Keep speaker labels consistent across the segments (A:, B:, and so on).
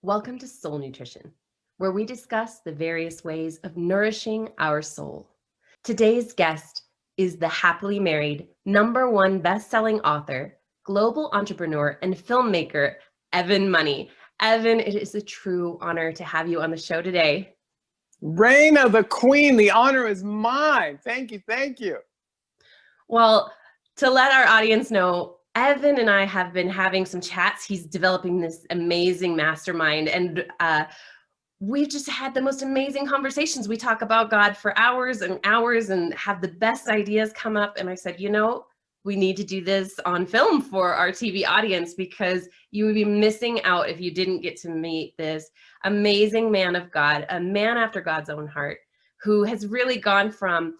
A: Welcome to Soul Nutrition, where we discuss the various ways of nourishing our soul. Today's guest is the happily married, #1 best-selling author, global entrepreneur, and filmmaker, Evan Money. Evan, it is a true honor to have you on the show today.
B: Reina, the queen, the honor is mine. Thank you, thank you.
A: Well, to let our audience know, Evan and I have been having some chats. He's developing this amazing mastermind, and we've just had the most amazing conversations. We talk about God for hours and hours and have the best ideas come up. And I said, we need to do this on film for our TV audience because you would be missing out if you didn't get to meet this amazing man of God, a man after God's own heart, who has really gone from,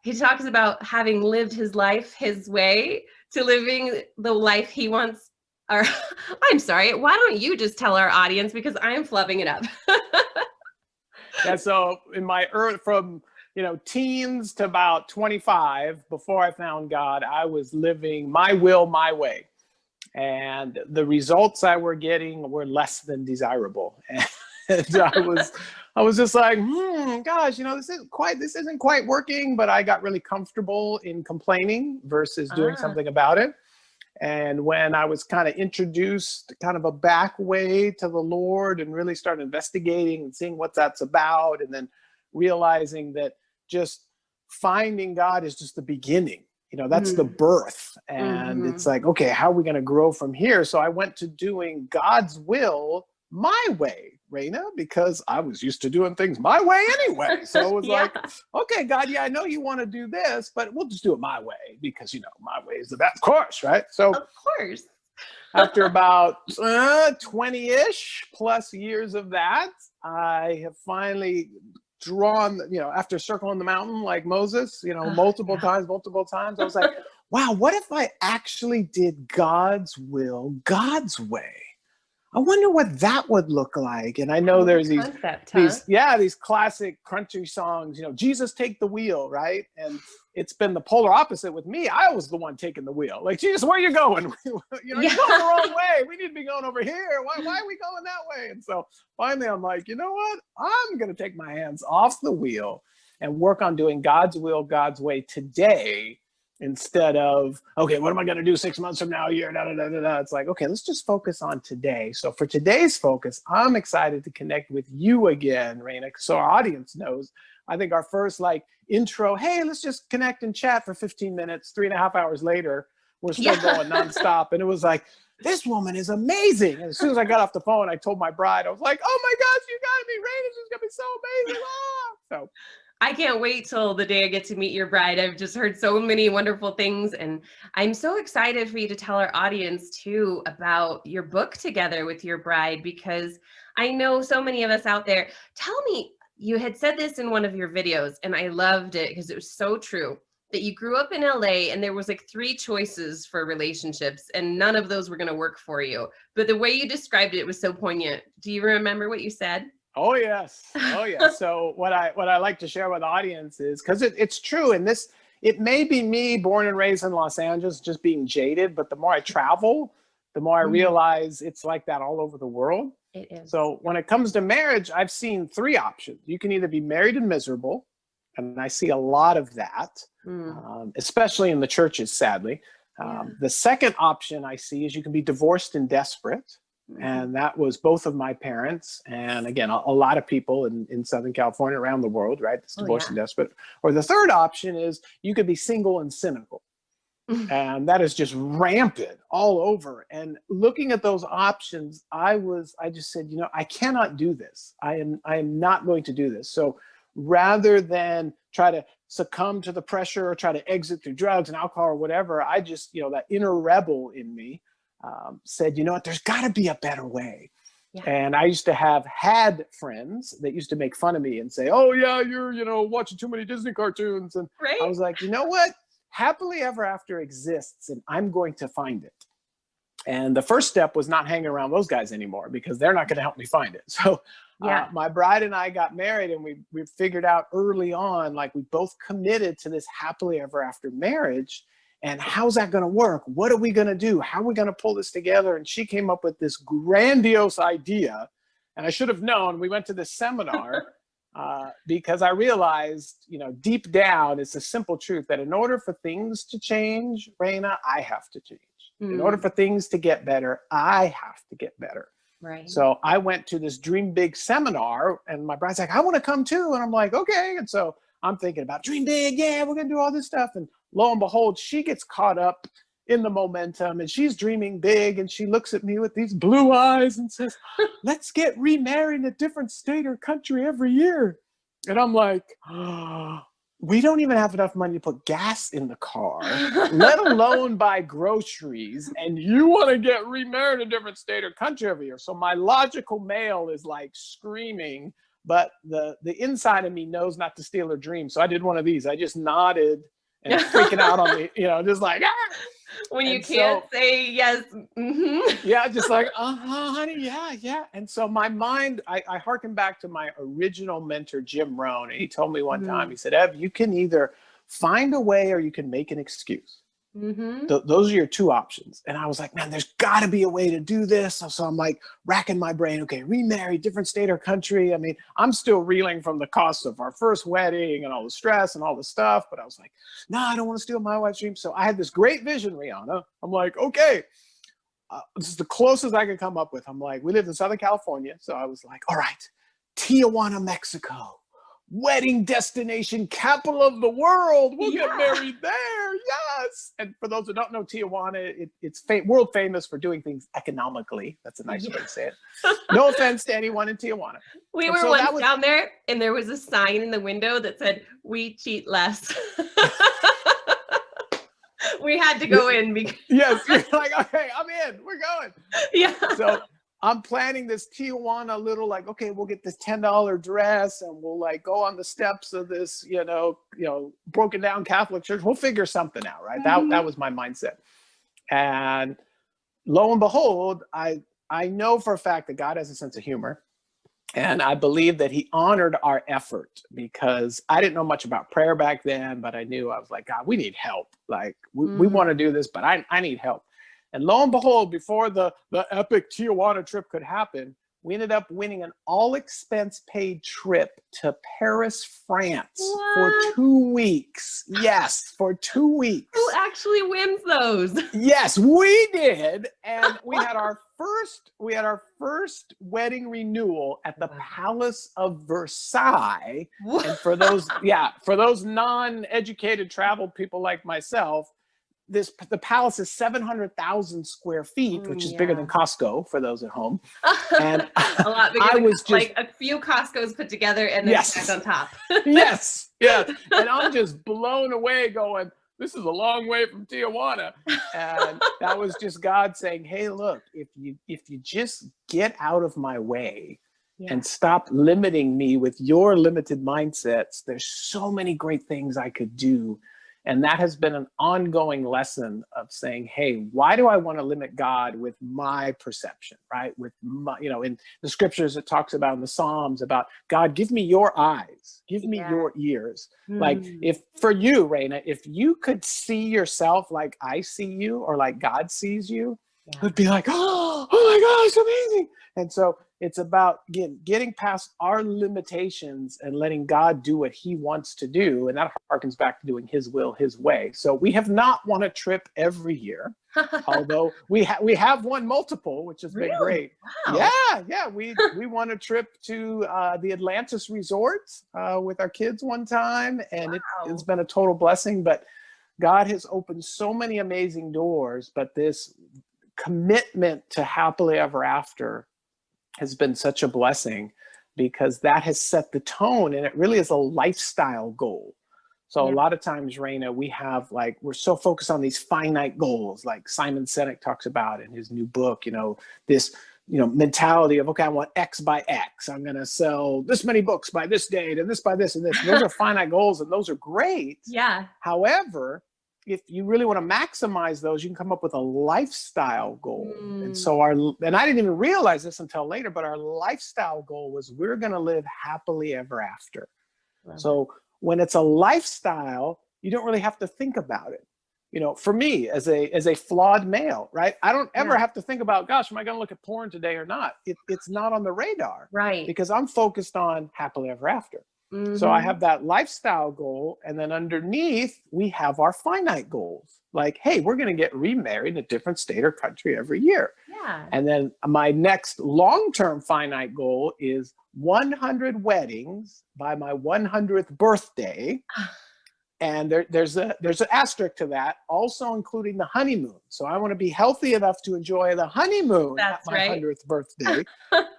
A: he talks about having lived his life his way to living the life he wants. Or, I'm sorry, why don't you just tell our audience, because I'm flubbing it up.
B: Yeah, so in my from teens to about 25, before I found God, I was living my will, my way. And the results I were getting were less than desirable. And I was just like, gosh, this isn't quite working, but I got really comfortable in complaining versus doing something about it. And when I was kind of introduced kind of a back way to the Lord and really started investigating and seeing what that's about, and then realizing that just finding God is just the beginning, that's the birth. And it's like, okay, how are we going to grow from here? So I went to doing God's will my way, Reina, because I was used to doing things my way anyway. So it was like, okay, God, I know you want to do this, but we'll just do it my way because, my way is the best, course, right? So
A: of course.
B: After about 20-ish plus years of that, I have finally drawn, after circling the mountain like Moses, multiple times, I was like, wow, what if I actually did God's will, God's way? I wonder what that would look like. And I know there's these classic country songs, Jesus take the wheel, right? And it's been the polar opposite with me. I was the one taking the wheel. Like, Jesus, where are you going? You're going the wrong way. We need to be going over here. Why are we going that way? And so finally I'm like, you know what? I'm going to take my hands off the wheel and work on doing God's will, God's way today, instead of, okay, what am I going to do 6 months from now, a year, It's like, okay, let's just focus on today. So for today's focus, I'm excited to connect with you again, Reina, so our audience knows. I think our first intro, hey, let's just connect and chat for 15 minutes, 3.5 hours later, we're still going nonstop. And it was like, this woman is amazing. And as soon as I got off the phone, I told my bride, I was like, oh my gosh, you got me, Reina, she's going to be so amazing. So
A: I can't wait till the day I get to meet your bride. I've just heard so many wonderful things, and I'm so excited for you to tell our audience too about your book together with your bride, because I know so many of us out there. Tell me, you had said this in one of your videos, and I loved it because it was so true, that you grew up in LA and there was 3 choices for relationships and none of those were going to work for you. But the way you described it was so poignant. Do you remember what you said?
B: Oh, yes. Oh, yes. So what I like to share with the audience is, because it's true, and it may be me born and raised in Los Angeles, just being jaded, but the more I travel, the more I realize it's like that all over the world.
A: It is.
B: So when it comes to marriage, I've seen 3 options. You can either be married and miserable, and I see a lot of that, especially in the churches, sadly. The second option I see is you can be divorced and desperate. And that was both of my parents. And again, a lot of people in Southern California, around the world, right? It's divorced and desperate. Or the third option is you could be single and cynical. And that is just rampant all over. And looking at those options, I just said, I cannot do this. I am not going to do this. So rather than try to succumb to the pressure or try to exit through drugs and alcohol or whatever, I just, that inner rebel in me, said, you know what, there's got to be a better way. And I used to have had friends that used to make fun of me and say, oh yeah, you're, watching too many Disney cartoons. And I was like, you know what, happily ever after exists, and I'm going to find it. And the first step was not hanging around those guys anymore, because they're not going to help me find it. So my bride and I got married, and we figured out early on, we both committed to this happily ever after marriage. And how's that going to work? What are we going to do? How are we going to pull this together? And she came up with this grandiose idea. And I should have known. We went to this seminar because I realized, deep down, it's a simple truth that in order for things to change, Reina, I have to change. In order for things to get better, I have to get better.
A: Right.
B: So I went to this Dream Big seminar, and my bride's like, I want to come too. And I'm like, okay. And so I'm thinking about dream big. Yeah, we're going to do all this stuff. And lo and behold, she gets caught up in the momentum, and she's dreaming big. And she looks at me with these blue eyes and says, let's get remarried in a different state or country every year. And I'm like, oh, we don't even have enough money to put gas in the car, let alone buy groceries. And you want to get remarried in a different state or country every year. So my logical male is like screaming, but the inside of me knows not to steal her dream. So I did one of these. I just nodded and freaking out on me, just like, ah!
A: When you can't say yes.
B: Yeah, just like, honey, yeah. And so my mind, I hearken back to my original mentor, Jim Rohn. And he told me one time, he said, Ev, you can either find a way or you can make an excuse. Those are your two options. And I was like, man, there's got to be a way to do this. So I'm like racking my brain. Okay, remarry, different state or country. I mean, I'm still reeling from the cost of our first wedding and all the stress and all the stuff. But I was like, no, I don't want to steal my wife's dream. So I had this great vision, Rihanna. I'm like, okay, this is the closest I could come up with. I'm like, we lived in Southern California. So I was like, all right, Tijuana, Mexico. Wedding destination, capital of the world. We'll get married there. Yes. And for those who don't know Tijuana, it's world famous for doing things economically. That's a nice way to say it. No offense to anyone in Tijuana.
A: We were once down there, and there was a sign in the window that said, "We cheat less." We had to go in because
B: yes, you're like, okay, I'm in. We're going.
A: Yeah.
B: So I'm planning this Tijuana little, like, okay, we'll get this $10 dress and we'll like go on the steps of this, broken down Catholic church. We'll figure something out, right? That was my mindset. And lo and behold, I know for a fact that God has a sense of humor. And I believe that he honored our effort because I didn't know much about prayer back then, but I was like, God, we need help. Like we want to do this, but I need help. And lo and behold, before the epic Tijuana trip could happen, we ended up winning an all-expense paid trip to Paris, France for 2 weeks. Yes, for 2 weeks.
A: Who actually wins those?
B: Yes, we did. And we had our first wedding renewal at the Palace of Versailles. And for those non-educated traveled people like myself, the palace is 700,000 square feet, which is bigger than Costco for those at home. And
A: a lot bigger like a few Costco's put together and then stacked on top.
B: Yes. And I'm just blown away going, this is a long way from Tijuana. And that was just God saying, hey, look, if you just get out of my way and stop limiting me with your limited mindsets, there's so many great things I could do. And that has been an ongoing lesson of saying, hey, why do I want to limit God with my perception, right? With my, in the scriptures, it talks about in the Psalms about God, give me your eyes, give me your ears. Like if for you, Reina, if you could see yourself like I see you or like God sees you, it would be like, oh my gosh, amazing. And so it's about, again, getting past our limitations and letting God do what he wants to do. And that harkens back to doing his will, his way. So we have not won a trip every year, although we have won multiple, which has been great.
A: Wow.
B: Yeah. We won a trip to the Atlantis Resort with our kids one time. And it's been a total blessing. But God has opened so many amazing doors. But this commitment to happily ever after has been such a blessing because that has set the tone, and it really is a lifestyle goal. So a lot of times, Reina, we're so focused on these finite goals, like Simon Sinek talks about in his new book, this, mentality of, okay, I want X by X. I'm going to sell this many books by this date and this by this and this. Those are finite goals and those are great.
A: Yeah.
B: However, if you really want to maximize those, you can come up with a lifestyle goal. And so and I didn't even realize this until later, but our lifestyle goal was we're going to live happily ever after. So when it's a lifestyle, you don't really have to think about it. for me as a flawed male, right? I don't ever
A: Yeah.
B: have to think about, gosh, am I going to look at porn today or not? It's not on the radar,
A: Right.
B: because I'm focused on happily ever after. So I
A: Mhm.
B: have that lifestyle goal, and then underneath we have our finite goals. Like, hey, we're going to get remarried in a different state or country every year.
A: Yeah.
B: And then my next long-term finite goal is 100 weddings by my 100th birthday. And there's an asterisk to that, also including the honeymoon. So I want to be healthy enough to enjoy the honeymoon
A: That's
B: at my
A: right.
B: 100th birthday.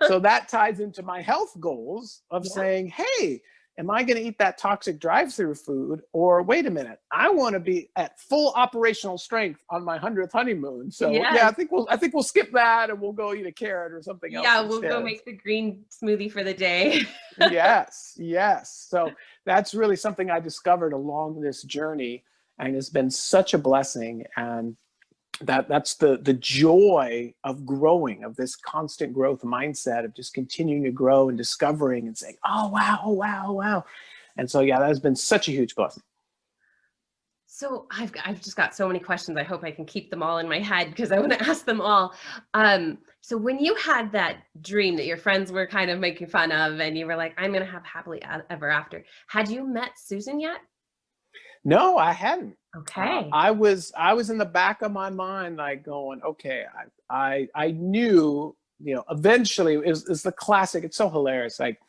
B: So that ties into my health goals of saying, hey, am I going to eat that toxic drive-through food? Or wait a minute, I want to be at full operational strength on my 100th honeymoon. So yeah,
A: Yes.
B: I think we'll skip that and we'll go eat a carrot or something else
A: Yeah,
B: instead.
A: we'll go make the green smoothie for the day.
B: Yes. So that's really something I discovered along this journey, and it's been such a blessing. And that's the joy of growing, of this constant growth mindset of just continuing to grow and discovering and saying, oh wow. And so yeah, that has been such a huge blessing.
A: So I've just got so many questions. I hope I can keep them all in my head because I want to ask them all. So when you had that dream that your friends were kind of making fun of, and you were like, I'm going to have happily ever after, had you met Susan yet?
B: No, I hadn't.
A: Okay.
B: I was in the back of my mind, like going, okay, I knew, eventually it's the classic. It's so hilarious. Like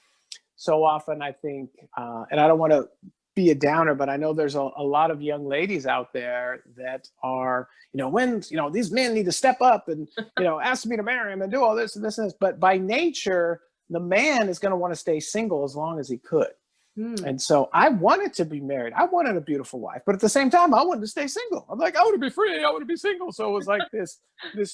B: so often I think, and I don't want to be a downer, but I know there's a lot of young ladies out there that are, when, these men need to step up and, ask me to marry him and do all this and this and this. But by nature, the man is going to want to stay single as long as he could. And so I wanted to be married. I wanted a beautiful wife, but at the same time, I wanted to stay single. I'm like, I want to be free. I want to be single. So it was like this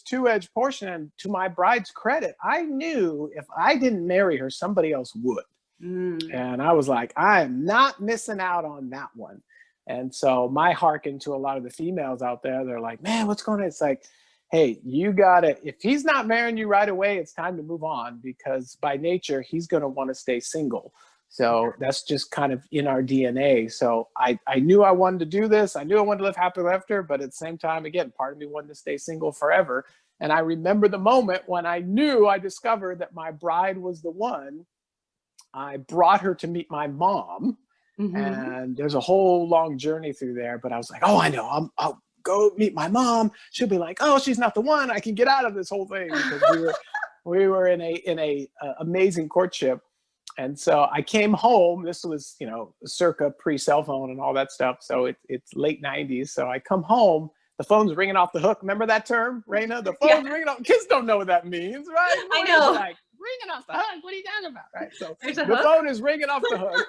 B: two-edged portion. And to my bride's credit, I knew if I didn't marry her, somebody else would. And I was like, I am not missing out on that one. And so my hearken to a lot of the females out there, they're like, man, what's going on? It's like, hey, you gotta, if he's not marrying you right away, it's time to move on, because by nature, he's going to want to stay single. So that's just kind of in our DNA. So I knew I wanted to do this. I knew I wanted to live happily after, but at the same time, again, part of me wanted to stay single forever. And I remember the moment when I discovered that my bride was the one. I brought her to meet my mom, and there's a whole long journey through there, but I was like, oh, I know, I'll go meet my mom. She'll be like, oh, she's not the one. I can get out of this whole thing, because we were in a amazing courtship. And so I came home. This was, circa pre-cell phone and all that stuff. So it's late 90s. So I come home, the phone's ringing off the hook. Remember that term, Reina? The phone's ringing off. Kids don't know what that means, right?
A: I know.
B: Like, ringing off the hook. What are you talking about? Right. So the phone is ringing off the hook.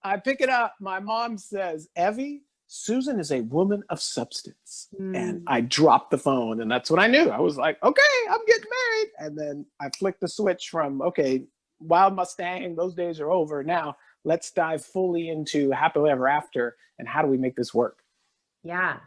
B: I pick it up. My mom says, Evie, Susan is a woman of substance. And I dropped the phone. And that's when I knew. I was like, okay, I'm getting married. And then I flicked the switch from, okay, Wild Mustang, those days are over. Now let's dive fully into happily ever after, and how do we make this work?
A: Yeah,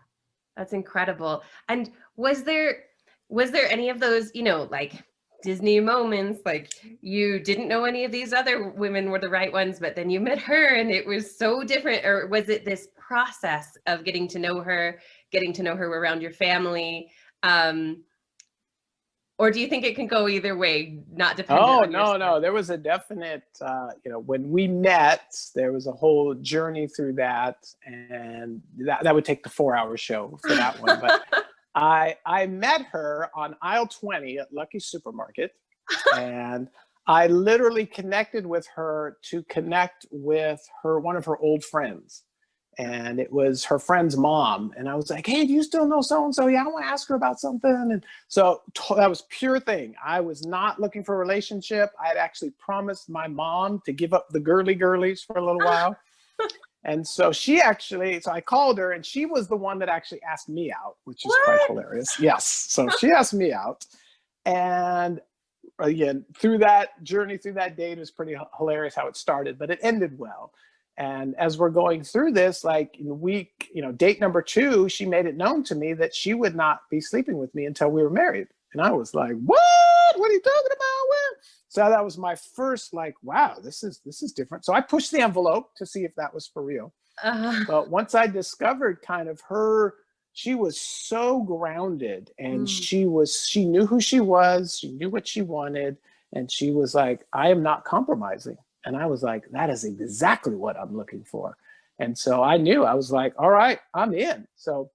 A: that's incredible. And was there any of those, like Disney moments, like you didn't know any of these other women were the right ones, but then you met her and it was so different? Or was it this process of getting to know her around your family? Or do you think it can go either way, not dependent on your
B: no. There was a definite, when we met, there was a whole journey through that, and that would take the 4-hour show for that one. But I met her on aisle 20 at Lucky Supermarket, and I literally connected with her to connect with one of her old friends. And it was her friend's mom. And I was like, hey, do you still know so-and-so? Yeah, I want to ask her about something. And so that was pure thing. I was not looking for a relationship. I had actually promised my mom to give up the girlies for a little while. And so so I called her, and she was the one that actually asked me out, which is quite hilarious. Yes. So she asked me out. And again, through that journey, through that date, it was pretty hilarious how it started, but it ended well. And as we're going through this, like in week, date number 2, she made it known to me that she would not be sleeping with me until we were married. And I was like, what? What are you talking about? Where? So that was my first, like, wow, this is different. So I pushed the envelope to see if that was for real. But once I discovered kind of her she was so grounded, and
A: Mm.
B: she knew who she was, she knew what she wanted, and she was like, I am not compromising. And I was like, that is exactly what I'm looking for. And so I knew, I was like, all right, I'm in. So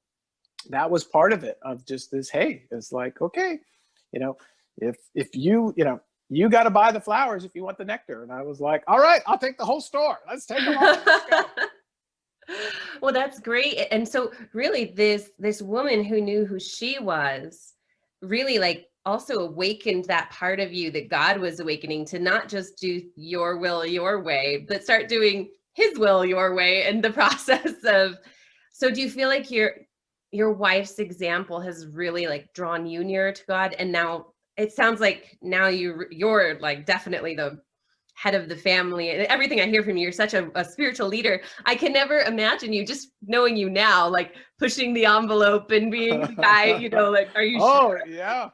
B: that was part of it, of just this, hey, it's like, okay, you know, if you, you know, you got to buy the flowers if you want the nectar. And I was like, all right, I'll take the whole store. Let's take them all. Let's go.
A: Well, that's great. And so really this woman who knew who she was really like also awakened that part of you that God was awakening to not just do your will your way, but start doing his will your way in the process of. So do you feel like your wife's example has really like drawn you nearer to God? And now it sounds like now you're like definitely the head of the family, and everything I hear from you, you're such a spiritual leader. I can never imagine you, just knowing you now, like pushing the envelope and being the guy, you know, like, are you
B: Oh,
A: sure?
B: yeah,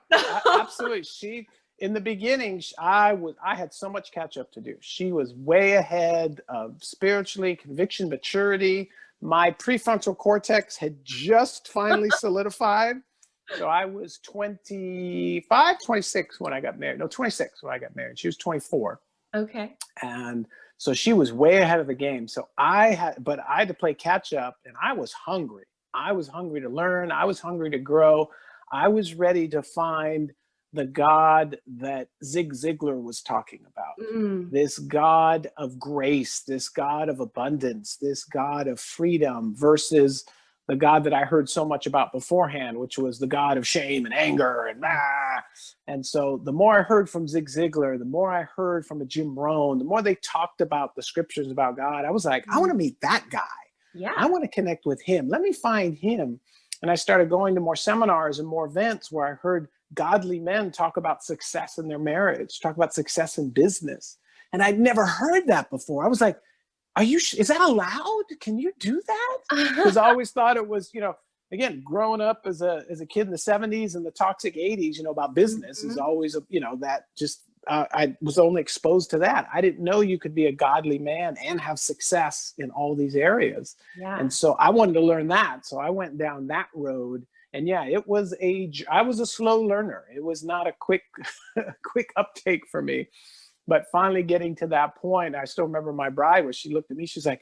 B: absolutely. In the beginning, I had so much catch up to do. She was way ahead of spiritually, conviction, maturity. My prefrontal cortex had just finally solidified. So I was 25, 26 when I got married. No, 26 when I got married. She was 24.
A: Okay.
B: And so she was way ahead of the game. So I had to play catch up, and I was hungry. I was hungry to learn. I was hungry to grow. I was ready to find the God that Zig Ziglar was talking about.
A: Mm.
B: This God of grace, this God of abundance, this God of freedom versus the God that I heard so much about beforehand, which was the God of shame and anger and And so the more I heard from Zig Ziglar, the more I heard from a Jim Rohn, the more they talked about the scriptures about God, I was like, I want to meet that guy.
A: Yeah.
B: I want to connect with him. Let me find him. And I started going to more seminars and more events where I heard godly men talk about success in their marriage, talk about success in business. And I'd never heard that before. I was like, is that allowed? Can you do that? Because I always thought it was, again, growing up as a kid in the 70s and the toxic 80s, about business is always, that just, I was only exposed to that. I didn't know you could be a godly man and have success in all these areas.
A: Yeah.
B: And so I wanted to learn that. So I went down that road. And yeah, I was a slow learner. It was not a quick uptake for me. But finally getting to that point, I still remember my bride, where she looked at me, she's like,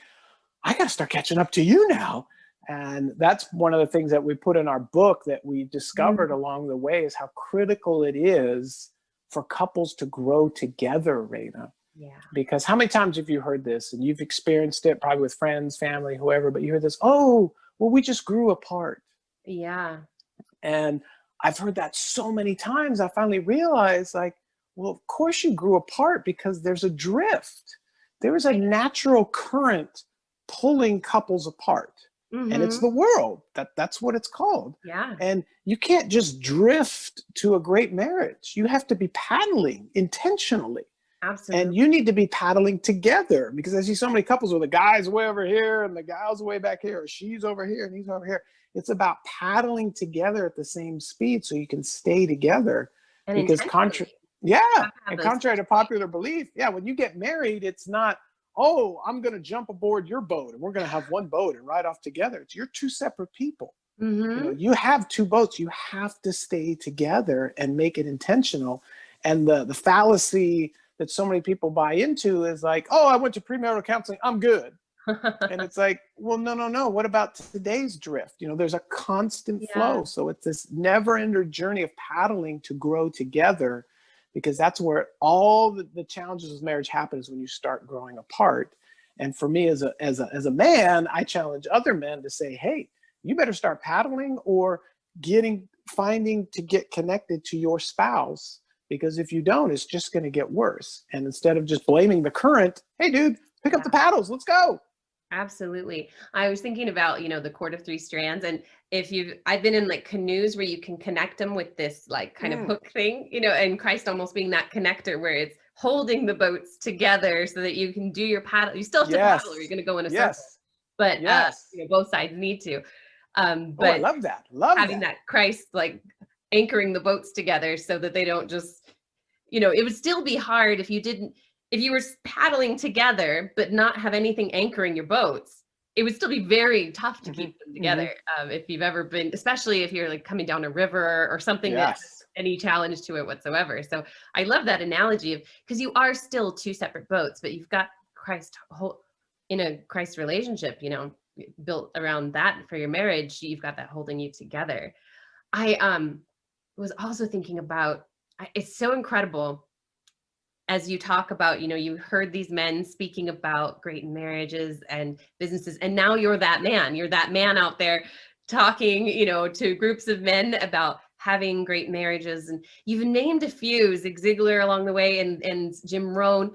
B: I got to start catching up to you now. And that's one of the things that we put in our book that we discovered along the way, is how critical it is for couples to grow together, Reina.
A: Yeah.
B: Because how many times have you heard this, and you've experienced it probably with friends, family, whoever, but you hear this, oh, well, we just grew apart.
A: Yeah.
B: And I've heard that so many times. I finally realized, like, well, of course you grew apart because there's a drift. There is a natural current pulling couples apart. And it's the world. That's what it's called.
A: Yeah.
B: And you can't just drift to a great marriage. You have to be paddling intentionally.
A: Absolutely.
B: And you need to be paddling together, because I see so many couples where the guy's way over here and the gal's way back here, or she's over here and he's over here. It's about paddling together at the same speed so you can stay together.
A: And
B: because contrary to popular belief, when you get married, it's not, oh, I'm going to jump aboard your boat and we're going to have one boat and ride off together. You're two separate people. You have two boats. You have to stay together and make it intentional. And the fallacy that so many people buy into is like, oh, I went to premarital counseling, I'm good. And it's like, well, no. What about today's drift? There's a constant flow. So it's this never-ending journey of paddling to grow together, because that's where all the challenges of marriage happen, is when you start growing apart. And for me as a man, I challenge other men to say, hey, you better start paddling or finding to get connected to your spouse, because if you don't, it's just going to get worse. And instead of just blaming the current, hey, dude, pick up the paddles, let's go.
A: Absolutely. I was thinking about, the cord of three strands. And I've been in like canoes where you can connect them with this like kind of hook thing, and Christ almost being that connector where it's holding the boats together so that you can do your paddle. You still have to paddle, or you're going to go in a circle. But both sides need to. But
B: I love that.
A: Having that Christ like anchoring the boats together so that they don't just, it would still be hard if you were paddling together, but not have anything anchoring your boats. it would still be very tough to keep them
B: Mm-hmm.
A: together. If you've ever been, especially if you're like coming down a river or something that
B: Yes.
A: any challenge to it whatsoever. So I love that analogy of, because you are still two separate boats, but you've got Christ in a Christ relationship, you know, built around that for your marriage. You've got that holding you together. I was also thinking about, it's so incredible as you talk about, you know, you heard these men speaking about great marriages and businesses, and now you're that man out there talking, you know, to groups of men about having great marriages. And you've named a few, Zig Ziglar along the way, and Jim Rohn.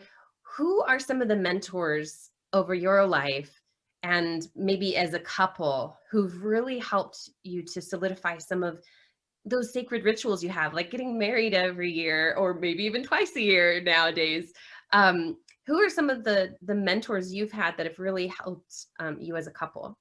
A: Who are some of the mentors over your life, and maybe as a couple, who've really helped you to solidify some of those sacred rituals you have, like getting married every year, or maybe even twice a year nowadays? Who are some of the mentors you've had that have really helped you as a couple?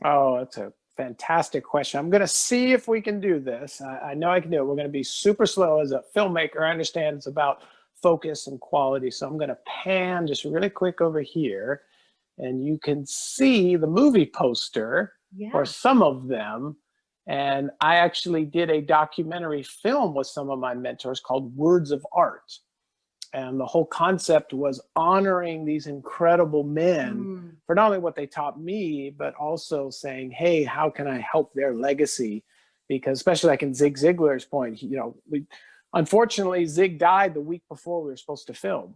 B: Oh, that's a fantastic question. I'm going to see if we can do this. I know I can do it. We're going to be super slow. As a filmmaker, I understand it's about focus and quality. So I'm going to pan just really quick over here, and you can see the movie poster for some of them. And I actually did a documentary film with some of my mentors called Words of Art. And the whole concept was honoring these incredible men for not only what they taught me, but also saying, hey, how can I help their legacy? Because especially like in Zig Ziglar's point, you know, unfortunately, Zig died the week before we were supposed to film.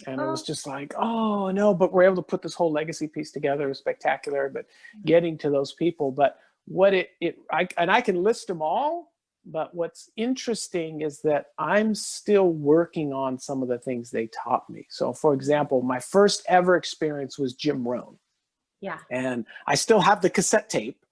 B: And it was just like, oh no, but we're able to put this whole legacy piece together. It was spectacular, but getting to those people. But what I can list them all, but what's interesting is that I'm still working on some of the things they taught me. So for example, my first ever experience was Jim Rohn.
A: Yeah.
B: And I still have the cassette tape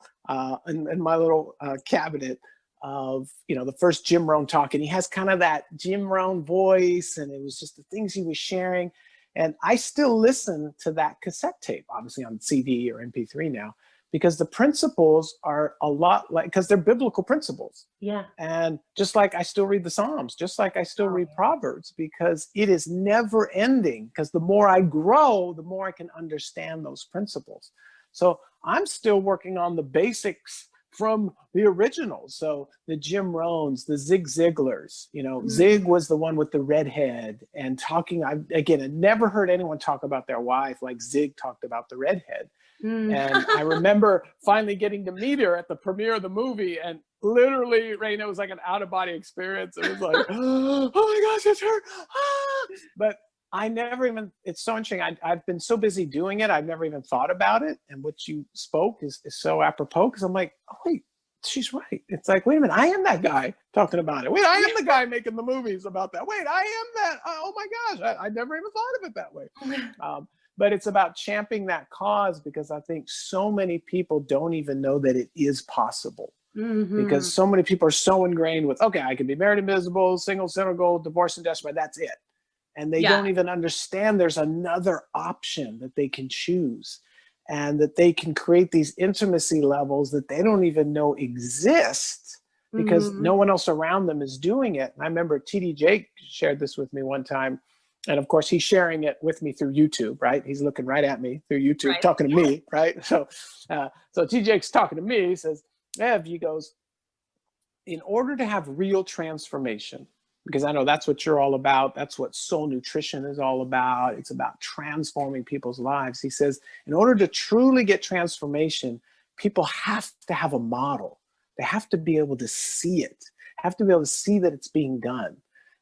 B: in my little cabinet of, you know, the first Jim Rohn talk. And he has kind of that Jim Rohn voice, and it was just the things he was sharing. And I still listen to that cassette tape, obviously on CD or MP3 now, because the principles are a lot like, because they're biblical principles.
A: Yeah.
B: And just like I still read the Psalms, just like I still read Proverbs, because it is never ending. Because the more I grow, the more I can understand those principles. So I'm still working on the basics from the originals. So the Jim Rohns, the Zig Ziglars, you know, Zig was the one with the red head, and talking, I never heard anyone talk about their wife like Zig talked about the redhead. And I remember finally getting to meet her at the premiere of the movie, and literally, Reina, was like an out-of-body experience. It was like, oh my gosh, it's her. Ah! But I never even, it's so interesting. I've been so busy doing it, I've never even thought about it. And what you spoke is so apropos, because I'm like, oh, wait, she's right. It's like, wait a minute, I am that guy talking about it. Wait, I am the guy making the movies about that. Wait, I am that. Oh my gosh, I never even thought of it that way. But it's about championing that cause, because I think so many people don't even know that it is possible. Because so many people are so ingrained with, okay, I can be married and miserable, single, single, divorced and desperate, that's it. And they don't even understand there's another option that they can choose, and that they can create these intimacy levels that they don't even know exist, because no one else around them is doing it. And I remember TD Jake shared this with me one time. And of course, he's sharing it with me through YouTube, right? He's looking right at me through YouTube, talking to me, right? So TD Jake's talking to me. He says, Ev, he goes, in order to have real transformation, because I know that's what you're all about. That's what soul nutrition is all about. It's about transforming people's lives. He says, in order to truly get transformation, people have to have a model. They have to be able to see it, have to be able to see that it's being done.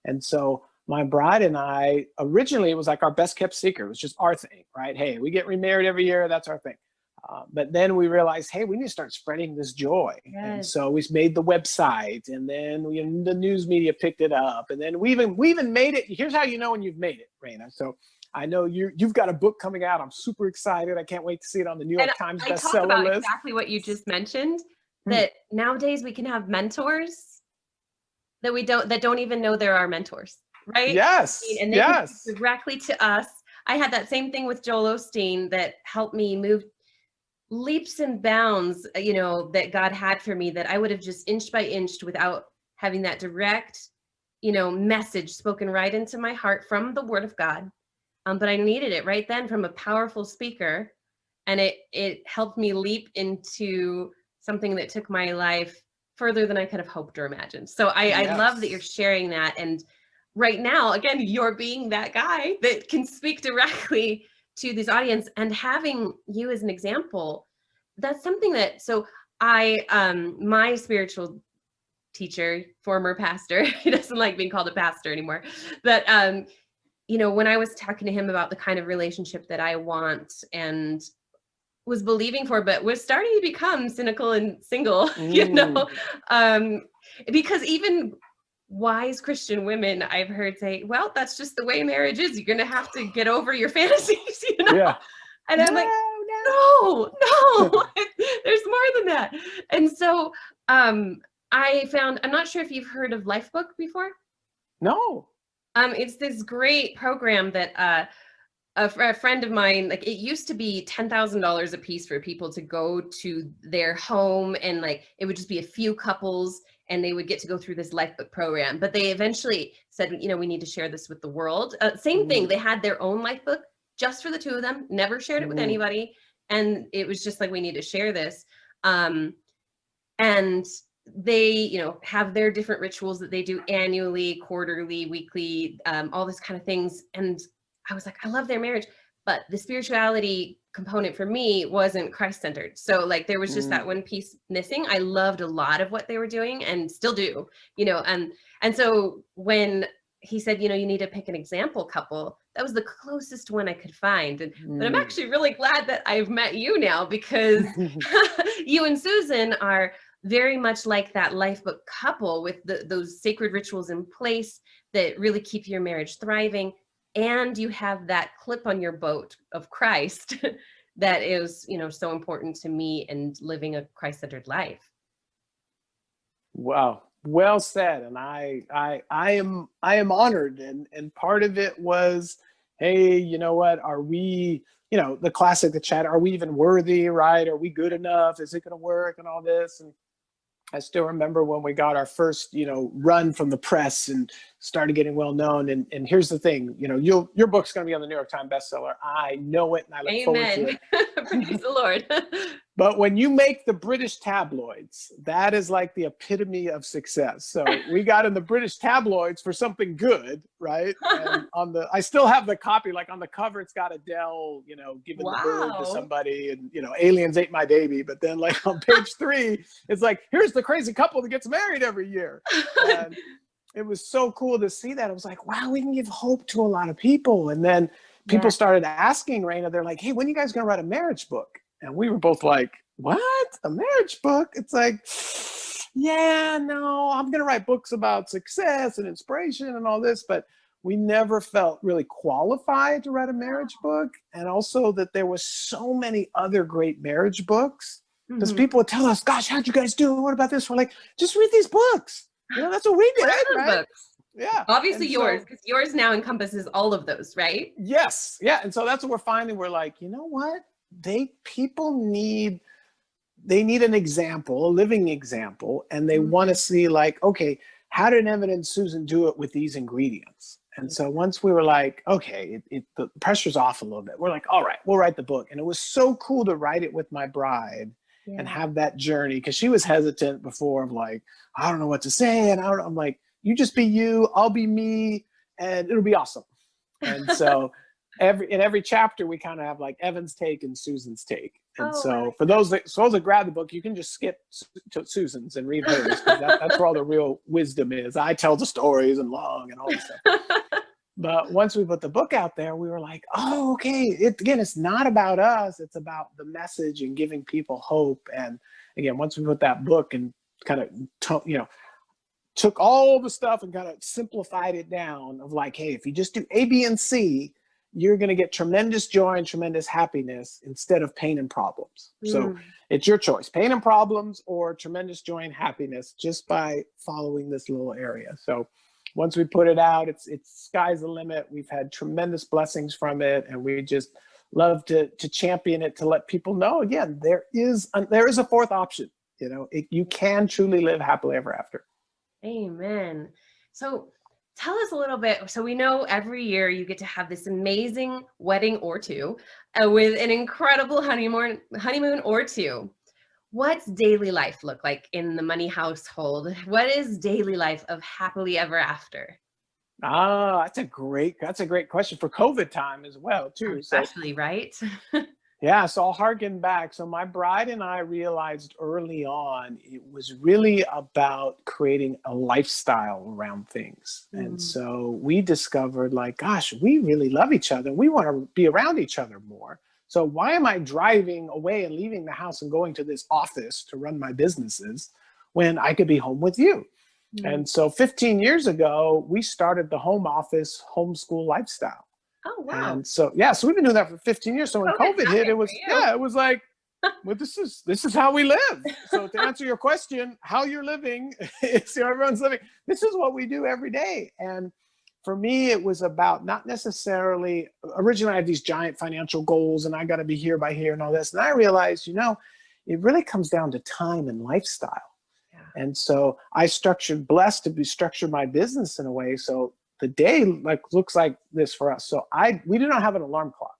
B: And so my bride and I, originally, it was like our best kept secret. It was just our thing, right? Hey, we get remarried every year. That's our thing. But then we realized, hey, we need to start spreading this joy. And so we made the website, and then the news media picked it up. And then we even made it. Here's how you know when you've made it, Reina. So I know you've got a book coming out. I'm super excited. I can't wait to see it on the New York Times bestseller list.
A: Exactly what you just mentioned, that nowadays we can have mentors that don't even know there are mentors. Right?
B: Yes.
A: And they can speak directly to us. I had that same thing with Joel Osteen that helped me move leaps and bounds, you know, that God had for me, that I would have just inch by inch without having that direct, you know, message spoken right into my heart from the Word of God. But I needed it right then from a powerful speaker And it helped me leap into something that took my life further than I could have hoped or imagined. So I love that you're
B: Yes.
A: sharing that. And right now, again, you're being that guy that can speak directly to this audience, and having you as an example. That's something that, so my spiritual teacher, former pastor, he doesn't like being called a pastor anymore, but when I was talking to him about the kind of relationship that I want and was believing for, but was starting to become cynical and single, um, because even wise Christian women I've heard say, well, that's just the way marriage is. You're going to have to get over your fantasies,
B: Yeah.
A: And I'm like, no, there's more than that. And so I found, I'm not sure if you've heard of Lifebook before.
B: No.
A: It's this great program that a friend of mine, like, it used to be $10,000 a piece for people to go to their home, and like it would just be a few couples and they would get to go through this Lifebook program. But they eventually said, we need to share this with the world. Same thing. They had their own Lifebook just for the two of them, never shared it with anybody. And it was just like, we need to share this. And they, have their different rituals that they do annually, quarterly, weekly, all this kind of things. And I was like, I love their marriage, but the spirituality component for me wasn't Christ-centered. So like there was just that one piece missing. I loved a lot of what they were doing and still do, and so when he said, you need to pick an example couple, that was the closest one I could find. But I'm actually really glad that I've met you now, because you and Susan are very much like that Lifebook couple, with those sacred rituals in place that really keep your marriage thriving. And you have that clip on your boat of Christ that is, so important to me and living a Christ-centered life.
B: Wow. Well said. And I am honored. And part of it was, hey, you know what? Are we, the classic, the chat, are we even worthy, right? Are we good enough? Is it going to work and all this? And I still remember when we got our first, run from the press and started getting well known. And here's the thing, your book's going to be on the New York Times bestseller. I know it, and I look forward to it.
A: Praise the Lord.
B: But when you make the British tabloids, that is like the epitome of success. So we got in the British tabloids for something good, right? And I still have the copy, like on the cover, it's got Adele, giving the bird to somebody, and, aliens ate my baby. But then like on page 3, it's like, here's the crazy couple that gets married every year. And it was so cool to see that. I was like, wow, we can give hope to a lot of people. And then people started asking Reina, they're like, hey, when are you guys going to write a marriage book? And we were both like, what? A marriage book? It's like, yeah, no, I'm going to write books about success and inspiration and all this. But we never felt really qualified to write a marriage book. And also that there was so many other great marriage books. Because people would tell us, gosh, how'd you guys do? What about this? We're like, just read these books. That's what we did, right?
A: Books.
B: Yeah.
A: Obviously yours, because yours now encompasses all of those, right?
B: Yes. Yeah. And so that's what we're finding. We're like, you know what? People need an example, a living example, and they want to see like, okay, how did Evan and Susan do it with these ingredients? And so once we were like, okay, the pressure's off a little bit, we're like, all right, we'll write the book. And it was so cool to write it with my bride and have that journey, because she was hesitant before, of like, I don't know what to say. And I'm like, you just be you, I'll be me, and it'll be awesome. And so in every chapter, we kind of have like Evan's take and Susan's take. And for those that grab the book, you can just skip to Susan's and read hers. That's where all the real wisdom is. I tell the stories and long and all this stuff. But once we put the book out there, we were like, oh, okay. It's not about us. It's about the message and giving people hope. And again, once we put that book and kind of, took all the stuff and kind of simplified it down of like, hey, if you just do A, B, and C, you're going to get tremendous joy and tremendous happiness instead of pain and problems. So it's your choice, pain and problems or tremendous joy and happiness, just by following this little area. So once we put it out, it's sky's the limit. We've had tremendous blessings from it. And we just love to champion it, to let people know, again, there is a fourth option. You can truly live happily ever after.
A: Amen. So Tell us a little bit. So we know every year you get to have this amazing wedding or two, with an incredible honeymoon or two. What's daily life look like in the Money household? What is daily life of happily ever after?
B: Ah, that's a great question for COVID time as well, too. So
A: Especially, right?
B: yeah, so I'll harken back. So my bride and I realized early on it was really about creating a lifestyle around things. And
A: Mm,
B: so we discovered, like, gosh, we really love each other. We want to be around each other more. So why am I driving away and leaving the house and going to this office to run my businesses when I could be home with you?
A: mm.
B: And so 15 years ago, we started the home office homeschool lifestyle.
A: Oh, wow.
B: And so, yeah, so we've been doing that for 15 years. So when
A: COVID
B: COVID hit,
A: timing
B: it
A: for
B: was,
A: you.
B: yeah, it was like, well, this is how we live. So to answer your question, how you're living is, everyone's living. This is what we do every day. And for me, it was about not necessarily, originally I had these giant financial goals and I got to be here by here and all this. And I realized, it really comes down to time and lifestyle.
A: Yeah.
B: And so I blessed to be structured my business in a way. So the day looks like this for us. So we do not have an alarm clock.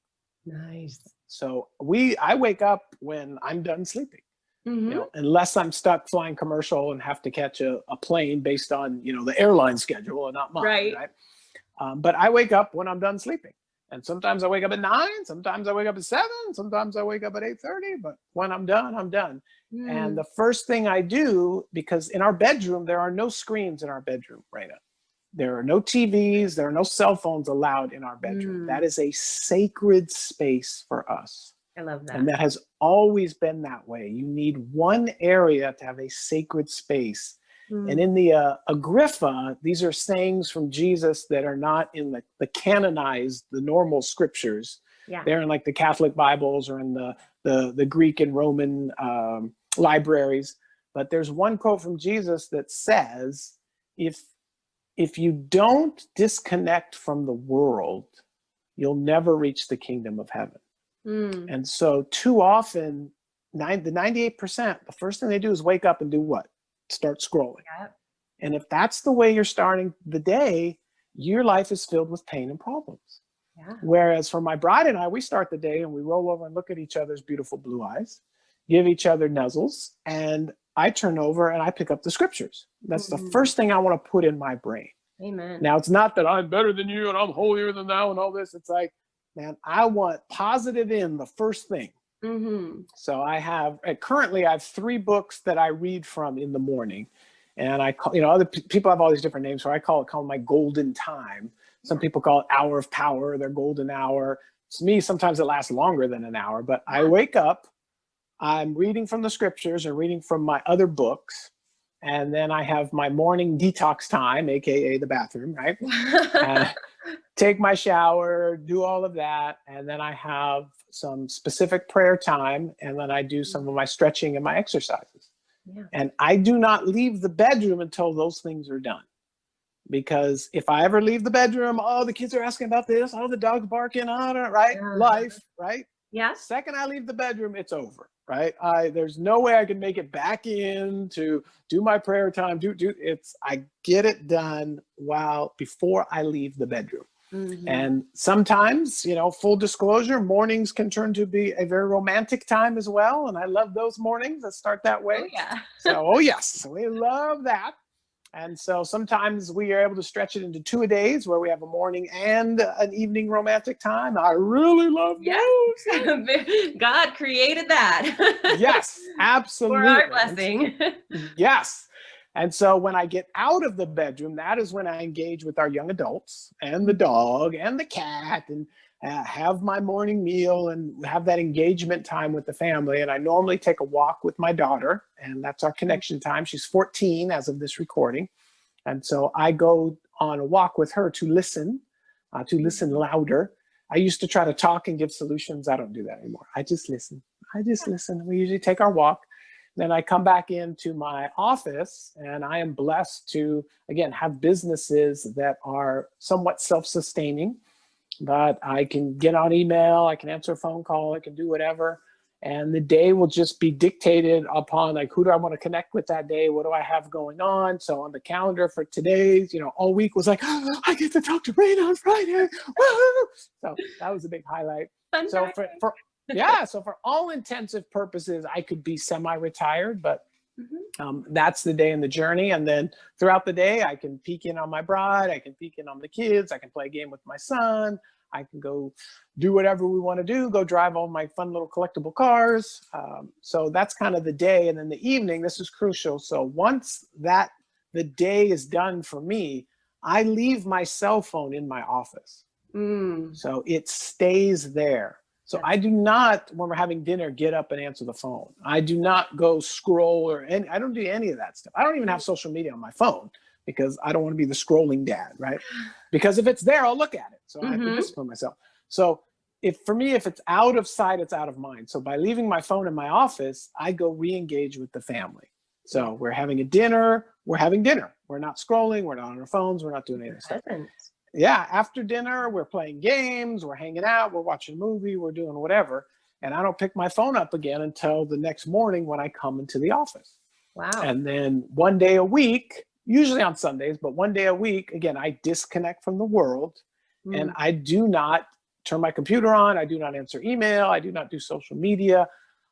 A: Nice.
B: So I wake up when I'm done sleeping,
A: Mm-hmm.
B: unless I'm stuck flying commercial and have to catch a plane based on, the airline schedule and not mine,
A: Right.
B: right? But I wake up when I'm done sleeping. And sometimes I wake up at 9, sometimes I wake up at 7, sometimes I wake up at 8:30, but when I'm done, I'm done. And the first thing I do, because in our bedroom, there are no screens in our bedroom, Reina. There are no TVs, there are no cell phones allowed in our bedroom. That is a sacred space for us.
A: I love that.
B: And that has always been that way. You need one area to have a sacred space. And in the Agripha, these are sayings from Jesus that are not in the canonized, the normal scriptures.
A: Yeah.
B: They're in like the Catholic Bibles or in the Greek and Roman libraries. But there's one quote from Jesus that says, if you don't disconnect from the world, you'll never reach the kingdom of heaven. And so too often, the 98%, the first thing they do is wake up and do what? Start scrolling.
A: Yep.
B: And if that's the way you're starting the day, your life is filled with pain and problems.
A: Yeah.
B: Whereas for my bride and I, we start the day and we roll over and look at each other's beautiful blue eyes, give each other nuzzles, and I turn over and I pick up the scriptures. That's the first thing I want to put in my brain.
A: Amen.
B: Now, it's not that I'm better than you and I'm holier than thou and all this. It's like, man, I want positive in the first thing. So currently I have 3 books that I read from in the morning. And I call, other people have all these different names. So I call it my golden time. Some people call it hour of power, their golden hour. To me, sometimes it lasts longer than an hour, but I wake up, I'm reading from the scriptures or reading from my other books. And then I have my morning detox time, AKA the bathroom, right? Take my shower, do all of that. And then I have some specific prayer time. And then I do some of my stretching and my exercises. Yeah. And I do not leave the bedroom until those things are done. Because if I ever leave the bedroom, the kids are asking about this, the dog's barking on it, right? Life, right?
A: Yeah.
B: Second I leave the bedroom, it's over, right? There's no way I can make it back in to do my prayer time. I get it done before I leave the bedroom. And sometimes, full disclosure, mornings can turn to be a very romantic time as well. And I love those mornings that start that way.
A: Oh, yeah.
B: So, yes, we love that. And so sometimes we are able to stretch it into 2 days where we have a morning and an evening romantic time. I really love those.
A: God created that.
B: Yes, absolutely.
A: For our blessing.
B: Yes. And so when I get out of the bedroom, that is when I engage with our young adults and the dog and the cat and have my morning meal and have that engagement time with the family. And I normally take a walk with my daughter, and that's our connection time. She's 14 as of this recording. And so I go on a walk with her to listen louder. I used to try to talk and give solutions. I don't do that anymore. I just listen. We usually take our walk. Then I come back into my office, and I am blessed to, again, have businesses that are somewhat self-sustaining, but I can get on email, I can answer a phone call, I can do whatever. And the day will just be dictated upon like, who do I want to connect with that day? What do I have going on? So on the calendar for today's, all week was like, oh, I get to talk to Reina on Friday. Woo-hoo! So that was a big highlight.
A: Fun
B: So so for all intensive purposes, I could be semi-retired, but that's the day in the journey. And then throughout the day, I can peek in on my bride. I can peek in on the kids. I can play a game with my son. I can go do whatever we want to do, go drive all my fun little collectible cars. So that's kind of the day. And then the evening, this is crucial. So once the day is done for me, I leave my cell phone in my office. So it stays there. So I do not, when we're having dinner, get up and answer the phone. I do not go scroll I don't do any of that stuff. I don't even have social media on my phone because I don't want to be the scrolling dad, right? Because if it's there, I'll look at it. So I have to discipline myself. So for me, if it's out of sight, it's out of mind. So by leaving my phone in my office, I go re-engage with the family. So we're having a dinner, we're having dinner. We're not scrolling, we're not on our phones, we're not doing any of this stuff. Yeah, after dinner, we're playing games, we're hanging out, we're watching a movie, we're doing whatever. And I don't pick my phone up again until the next morning when I come into the office.
A: Wow.
B: And then one day a week, usually on Sundays, but one day a week, again, I disconnect from the world and I do not turn my computer on. I do not answer email. I do not do social media.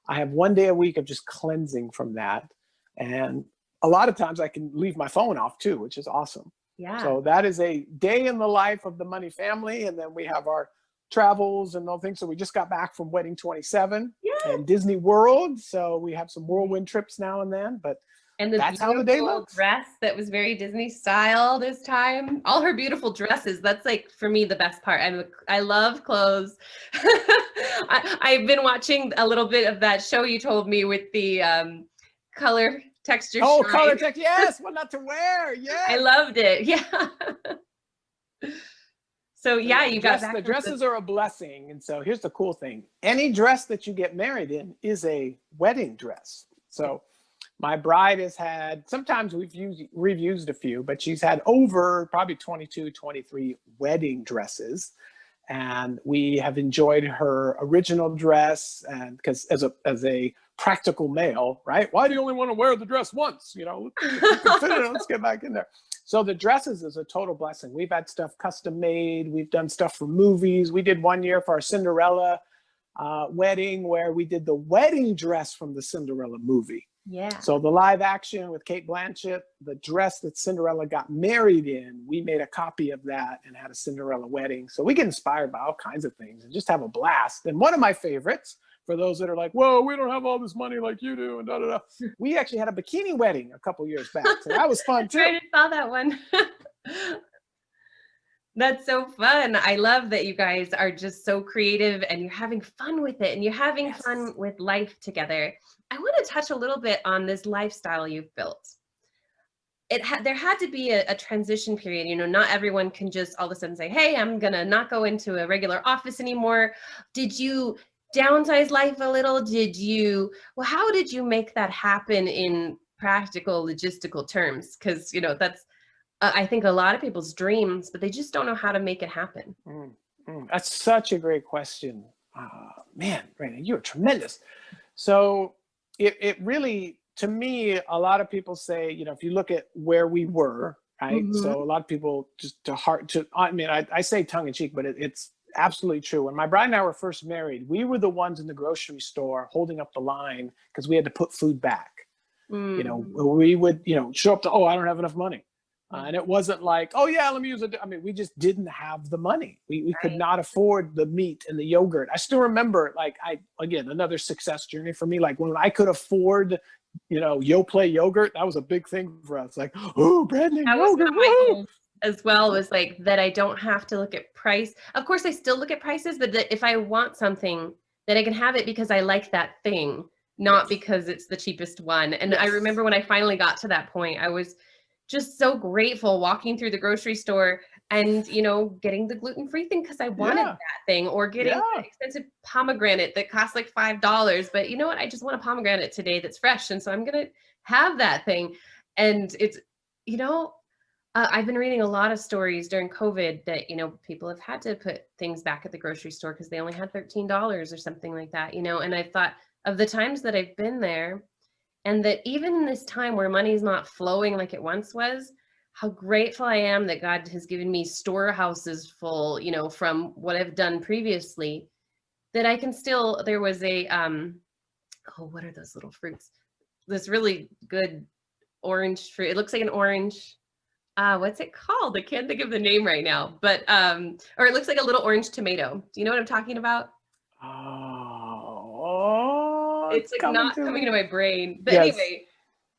B: I have one day a week of just cleansing from that. And a lot of times I can leave my phone off too, which is awesome.
A: Yeah.
B: So that is a day in the life of the Money family. And then we have our travels and all things. So we just got back from Wedding 27 and Disney World. So we have some whirlwind trips now and then, but
A: and that's how the day looks. Dress that was very Disney style this time. All her beautiful dresses. That's like, for me, the best part. I love clothes. I've been watching a little bit of that show you told me with the color texture.
B: Oh, shine. Color texture. Yes. What not to wear. Yeah.
A: I loved it. Yeah. So yeah, you got back.
B: The dresses are a blessing. And so here's the cool thing. Any dress that you get married in is a wedding dress. So my bride has had, sometimes we've used a few, but she's had over probably 22, 23 wedding dresses. And we have enjoyed her original dress. And because as a practical male, right? Why do you only want to wear the dress once? You can fit it, let's get back in there. So the dresses is a total blessing. We've had stuff custom made. We've done stuff for movies. We did one year for our Cinderella wedding where we did the wedding dress from the Cinderella movie.
A: Yeah.
B: So the live action with Kate Blanchett, the dress that Cinderella got married in, we made a copy of that and had a Cinderella wedding. So we get inspired by all kinds of things and just have a blast. And one of my favorites, for those that are like, whoa, we don't have all this money like you do, and da-da-da. We actually had a bikini wedding a couple years back. So that was fun too.
A: I saw that one. That's so fun. I love that you guys are just so creative and you're having fun with it and you're having fun with life together. I want to touch a little bit on this lifestyle you've built. There had to be a transition period. Not everyone can just all of a sudden say, hey, I'm going to not go into a regular office anymore. Did you downsize life a little? How did you make that happen in practical logistical terms? Because, that's, I think a lot of people's dreams, but they just don't know how to make it happen.
B: That's such a great question. Man, Reina, you're tremendous. So it really, to me, a lot of people say, if you look at where we were, right? So a lot of people I say tongue in cheek, but it's absolutely true. When my bride and I were first married, we were the ones in the grocery store holding up the line because we had to put food back. We would, show up to, I don't have enough money. And it wasn't like, oh yeah, let me use it. I mean, we just didn't have the money. We could not afford the meat and the yogurt. I still remember, again, another success journey for me. Like when I could afford, Yoplait yogurt, that was a big thing for us. Like, oh, brand name yogurt.
A: As well was like that I don't have to look at price. Of course, I still look at prices, but that if I want something, that I can have it because I like that thing, not because it's the cheapest one. And I remember when I finally got to that point, I was just so grateful walking through the grocery store and, getting the gluten-free thing because I wanted that thing, or getting an expensive pomegranate that costs like $5. But you know what? I just want a pomegranate today that's fresh. And so I'm going to have that thing. And it's, I've been reading a lot of stories during COVID that, people have had to put things back at the grocery store because they only had $13 or something like that, and I thought of the times that I've been there, and that even in this time where money's not flowing like it once was, how grateful I am that God has given me storehouses full, you know, from what I've done previously, that I can still, there was a, oh, what are those little fruits? This really good orange fruit. It looks like an orange, what's it called? I can't think of the name right now, but, or it looks like a little orange tomato. Do you know what I'm talking about?
B: It's
A: It's like
B: coming
A: not
B: to
A: coming
B: me.
A: into my brain. But
B: Yes.
A: anyway,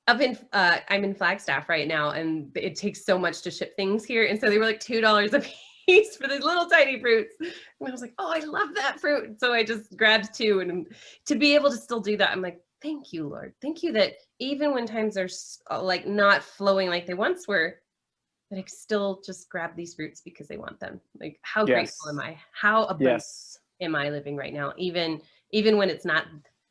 A: I'm in Flagstaff right now, and it takes so much to ship things here. And so they were like $2 a piece for these little tiny fruits. And I was like, oh, I love that fruit. So I just grabbed two, and to be able to still do that, I'm like, thank you, Lord. Thank you that even when times are like not flowing like they once were, that I still just grab these fruits because they want them. Like, how grateful am
B: Yes.
A: I? How abundant
B: Yes.
A: am I living right now? Even when it's not,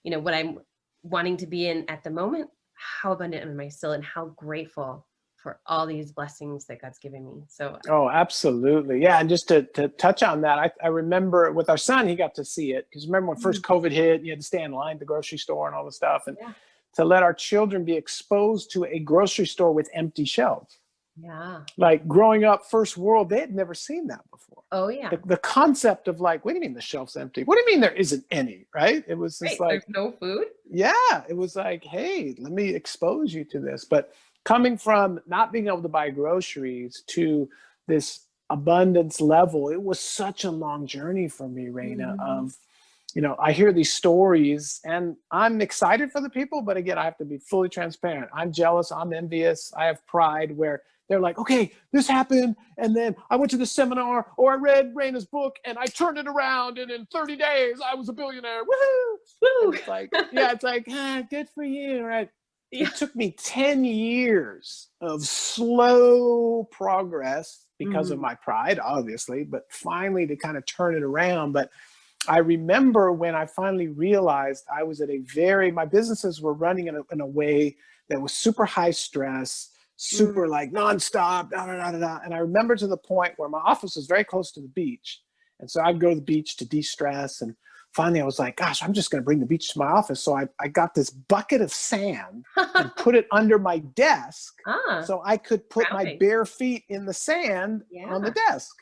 A: you know, what I'm wanting to be in at the moment, how abundant am I still, and how grateful for all these blessings that God's given me. So
B: Oh, absolutely. Yeah. And just to touch on that, I remember with our son, he got to see it. Because remember when first COVID hit, you had to stay in line at the grocery store and all the stuff. And
A: yeah.
B: to let our children be exposed to a grocery store with empty shelves.
A: Yeah.
B: Like growing up, first world, they had never seen that before.
A: Oh yeah.
B: The concept of like, what do you mean the shelf's empty? What do you mean there isn't any, right? It was just
A: Right.
B: like,
A: There's no food.
B: yeah, it was like, hey, let me expose you to this. But coming from not being able to buy groceries to this abundance level, it was such a long journey for me, Reina, of, you know, I hear these stories and I'm excited for the people, but again, I have to be fully transparent. I'm jealous, I'm envious, I have pride where they're like, okay, this happened, and then I went to the seminar, or I read Reina's book, and I turned it around, and in 30 days, I was a billionaire. Woohoo!
A: Woo!
B: And it's like, yeah, it's like, good for you, right?
A: Yeah.
B: It took me 10 years of slow progress because of my pride, obviously, but finally to kind of turn it around. But I remember when I finally realized I was at my businesses were running in a way that was super high stress, super like nonstop, da, da, da, da, da. And I remember to the point where my office was very close to the beach. And so I'd go to the beach to de-stress. And finally I was like, gosh, I'm just going to bring the beach to my office. So I got this bucket of sand and put it under my desk so I could put my bare feet in the sand on the desk.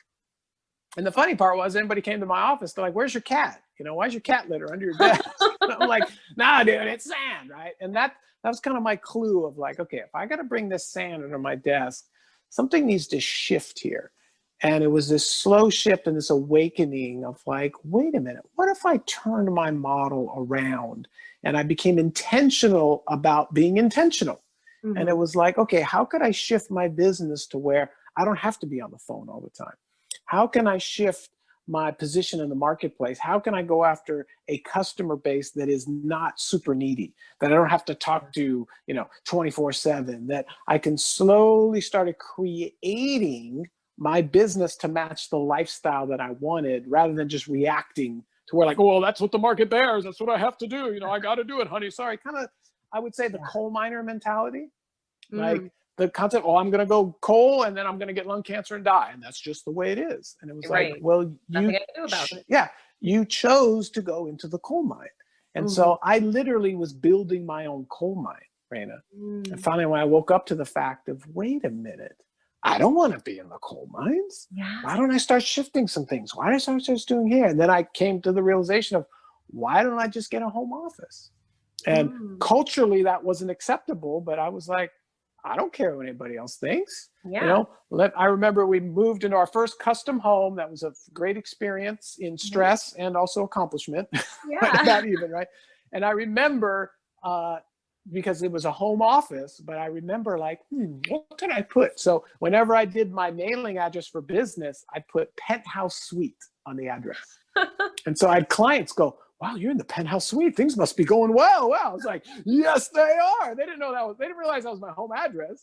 B: And the funny part was, anybody came to my office, they're like, where's your cat? You know, why's your cat litter under your desk? And I'm like, nah, dude, it's sand, right? And that was kind of my clue of like, okay, if I got to bring this sand under my desk, something needs to shift here. And it was this slow shift and this awakening of like, wait a minute, what if I turned my model around and I became intentional about being intentional? And it was like, okay, how could I shift my business to where I don't have to be on the phone all the time? How can I shift my position in the marketplace? How can I go after a customer base that is not super needy, that I don't have to talk to, 24/7, that I can slowly start creating my business to match the lifestyle that I wanted, rather than just reacting to where like, oh, well, that's what the market bears. That's what I have to do. I got to do it, honey. Sorry. Kind of, I would say the coal miner mentality, like the concept, oh, I'm going to go coal and then I'm going to get lung cancer and die. And that's just the way it is. And it was like, well,
A: nothing I can do about it.
B: Yeah, you chose to go into the coal mine. And so I literally was building my own coal mine, Reina. And finally, when I woke up to the fact of, wait a minute, I don't want to be in the coal mines. Why don't I start shifting some things? Why don't I start doing here? And then I came to the realization of, why don't I just get a home office? And culturally, that wasn't acceptable. But I was like, I don't care what anybody else thinks. I remember we moved into our first custom home. That was a great experience in stress and also accomplishment. Not even, right? And I remember, because it was a home office, but I remember like, what can I put? So whenever I did my mailing address for business, I put penthouse suite on the address. And so I had clients go, wow, you're in the penthouse suite. Things must be going well. Wow. I was like, yes, they are. They didn't know they didn't realize that was my home address.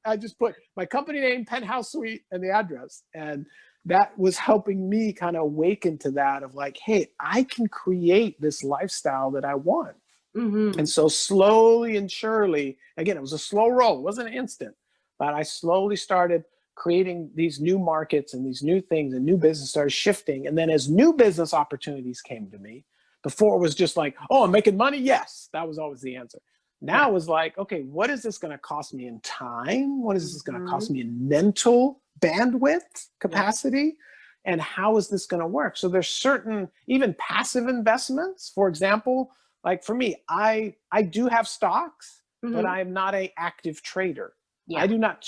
B: I just put my company name, penthouse suite, and the address. And that was helping me kind of awaken to that of like, hey, I can create this lifestyle that I want. And so slowly and surely, again, it was a slow roll. It wasn't an instant, but I slowly started creating these new markets and these new things, and new business started shifting. And then as new business opportunities came to me, Before it was just like, oh, I'm making money. Yes, that was always the answer. Now it was like, okay, what is this going to cost me in time? What is this going to cost me in mental bandwidth capacity? And how is this going to work? So there's certain, even passive investments, for example, like for me, I do have stocks, but I am not an active trader. I do not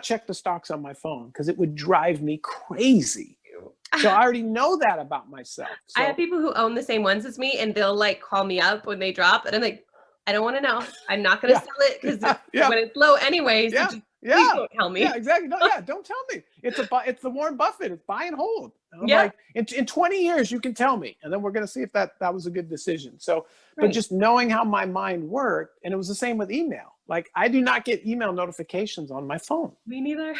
B: check the stocks on my phone because it would drive me crazy. So I already know that about myself. So,
A: I have people who own the same ones as me, and they'll like call me up when they drop, and I'm like, I don't want to know. I'm not going to sell it because when it's low anyways, please don't tell me.
B: Yeah, exactly. No, don't tell me. It's the Warren Buffett. It's buy and hold. And I'm like, in 20 years, you can tell me. And then we're going to see if that was a good decision. So, but just knowing how my mind worked, and it was the same with email. Like, I do not get email notifications on my phone.
A: Me neither.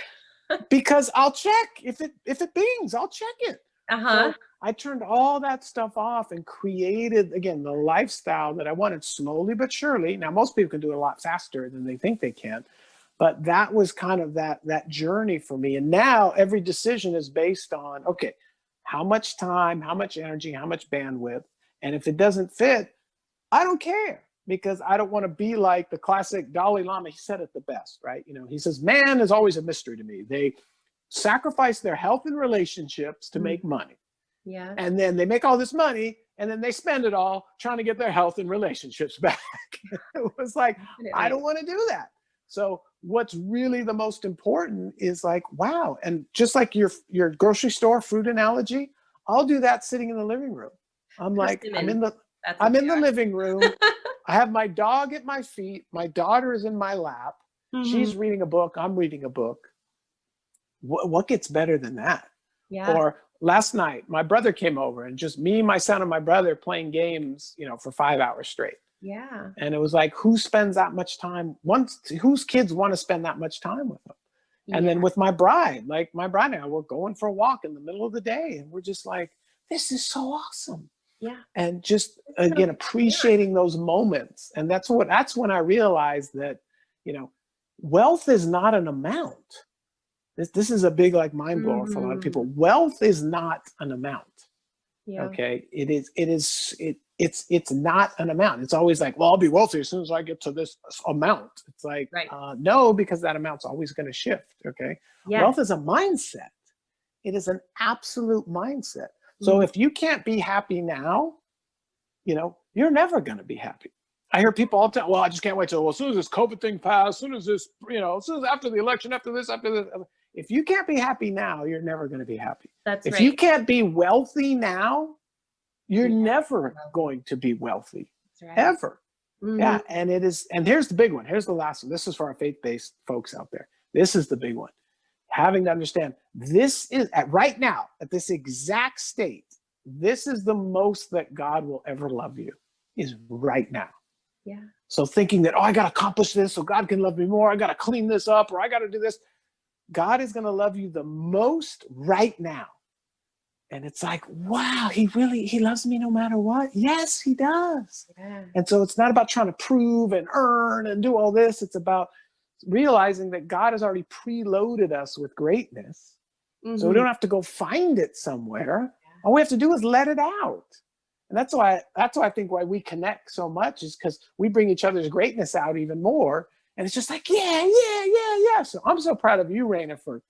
B: Because I'll check. If it bings, I'll check it. So I turned all that stuff off and created, again, the lifestyle that I wanted slowly but surely. Now, most people can do it a lot faster than they think they can. But that was kind of that journey for me. And now every decision is based on, okay, how much time, how much energy, how much bandwidth. And if it doesn't fit, I don't care, because I don't want to be like the classic Dalai Lama. He said it the best, right? You know, he says, man is always a mystery to me. They sacrifice their health and relationships to make money.
A: Yeah.
B: And then they make all this money and then they spend it all trying to get their health and relationships back. It was like, I don't want to do that. So what's really the most important is like, wow. And just like your grocery store fruit analogy, I'll do that sitting in the living room. I'm like, I'm in the living room. I have my dog at my feet. My daughter is in my lap. She's reading a book. I'm reading a book. What gets better than that?
A: Yeah.
B: Or last night, my brother came over and just me, my son, and my brother playing games, for 5 hours straight.
A: Yeah.
B: And it was like, who spends that much time? Whose kids want to spend that much time with them? And then with my bride, like my bride and I, we're going for a walk in the middle of the day. And we're just like, this is so awesome.
A: Yeah.
B: And just, again, appreciating those moments. And that's when I realized that, wealth is not an amount. This is a big mind blower for a lot of people. Wealth is not an amount. Yeah. Okay. It's not an amount. It's always like, well, I'll be wealthy as soon as I get to this amount. It's like, no, because that amount's always going to shift. Okay. Yes. Wealth is a mindset. It is an absolute mindset. So if you can't be happy now, you're never going to be happy. I hear people all the time, well, I just can't wait till, as soon as this COVID thing passed, as soon as this, as soon as after the election, after this. If you can't be happy now, you're never going to be happy. If you can't be wealthy now, you're never going to be wealthy, ever. Yeah, and and here's the big one. Here's the last one. This is for our faith-based folks out there. This is the big one. Having to understand, this is, right now, at this exact state, this is the most that God will ever love you, is right now.
A: Yeah.
B: So thinking that, I got to accomplish this so God can love me more. I got to clean this up, or I got to do this. God is going to love you the most right now. And it's like, wow, he loves me no matter what. Yes, he does. Yeah. And so it's not about trying to prove and earn and do all this. It's about realizing that God has already preloaded us with greatness. So we don't have to go find it somewhere. All we have to do is let it out. And that's why I think why we connect so much is because we bring each other's greatness out even more. And it's just like, yeah. So I'm so proud of you, Reina, for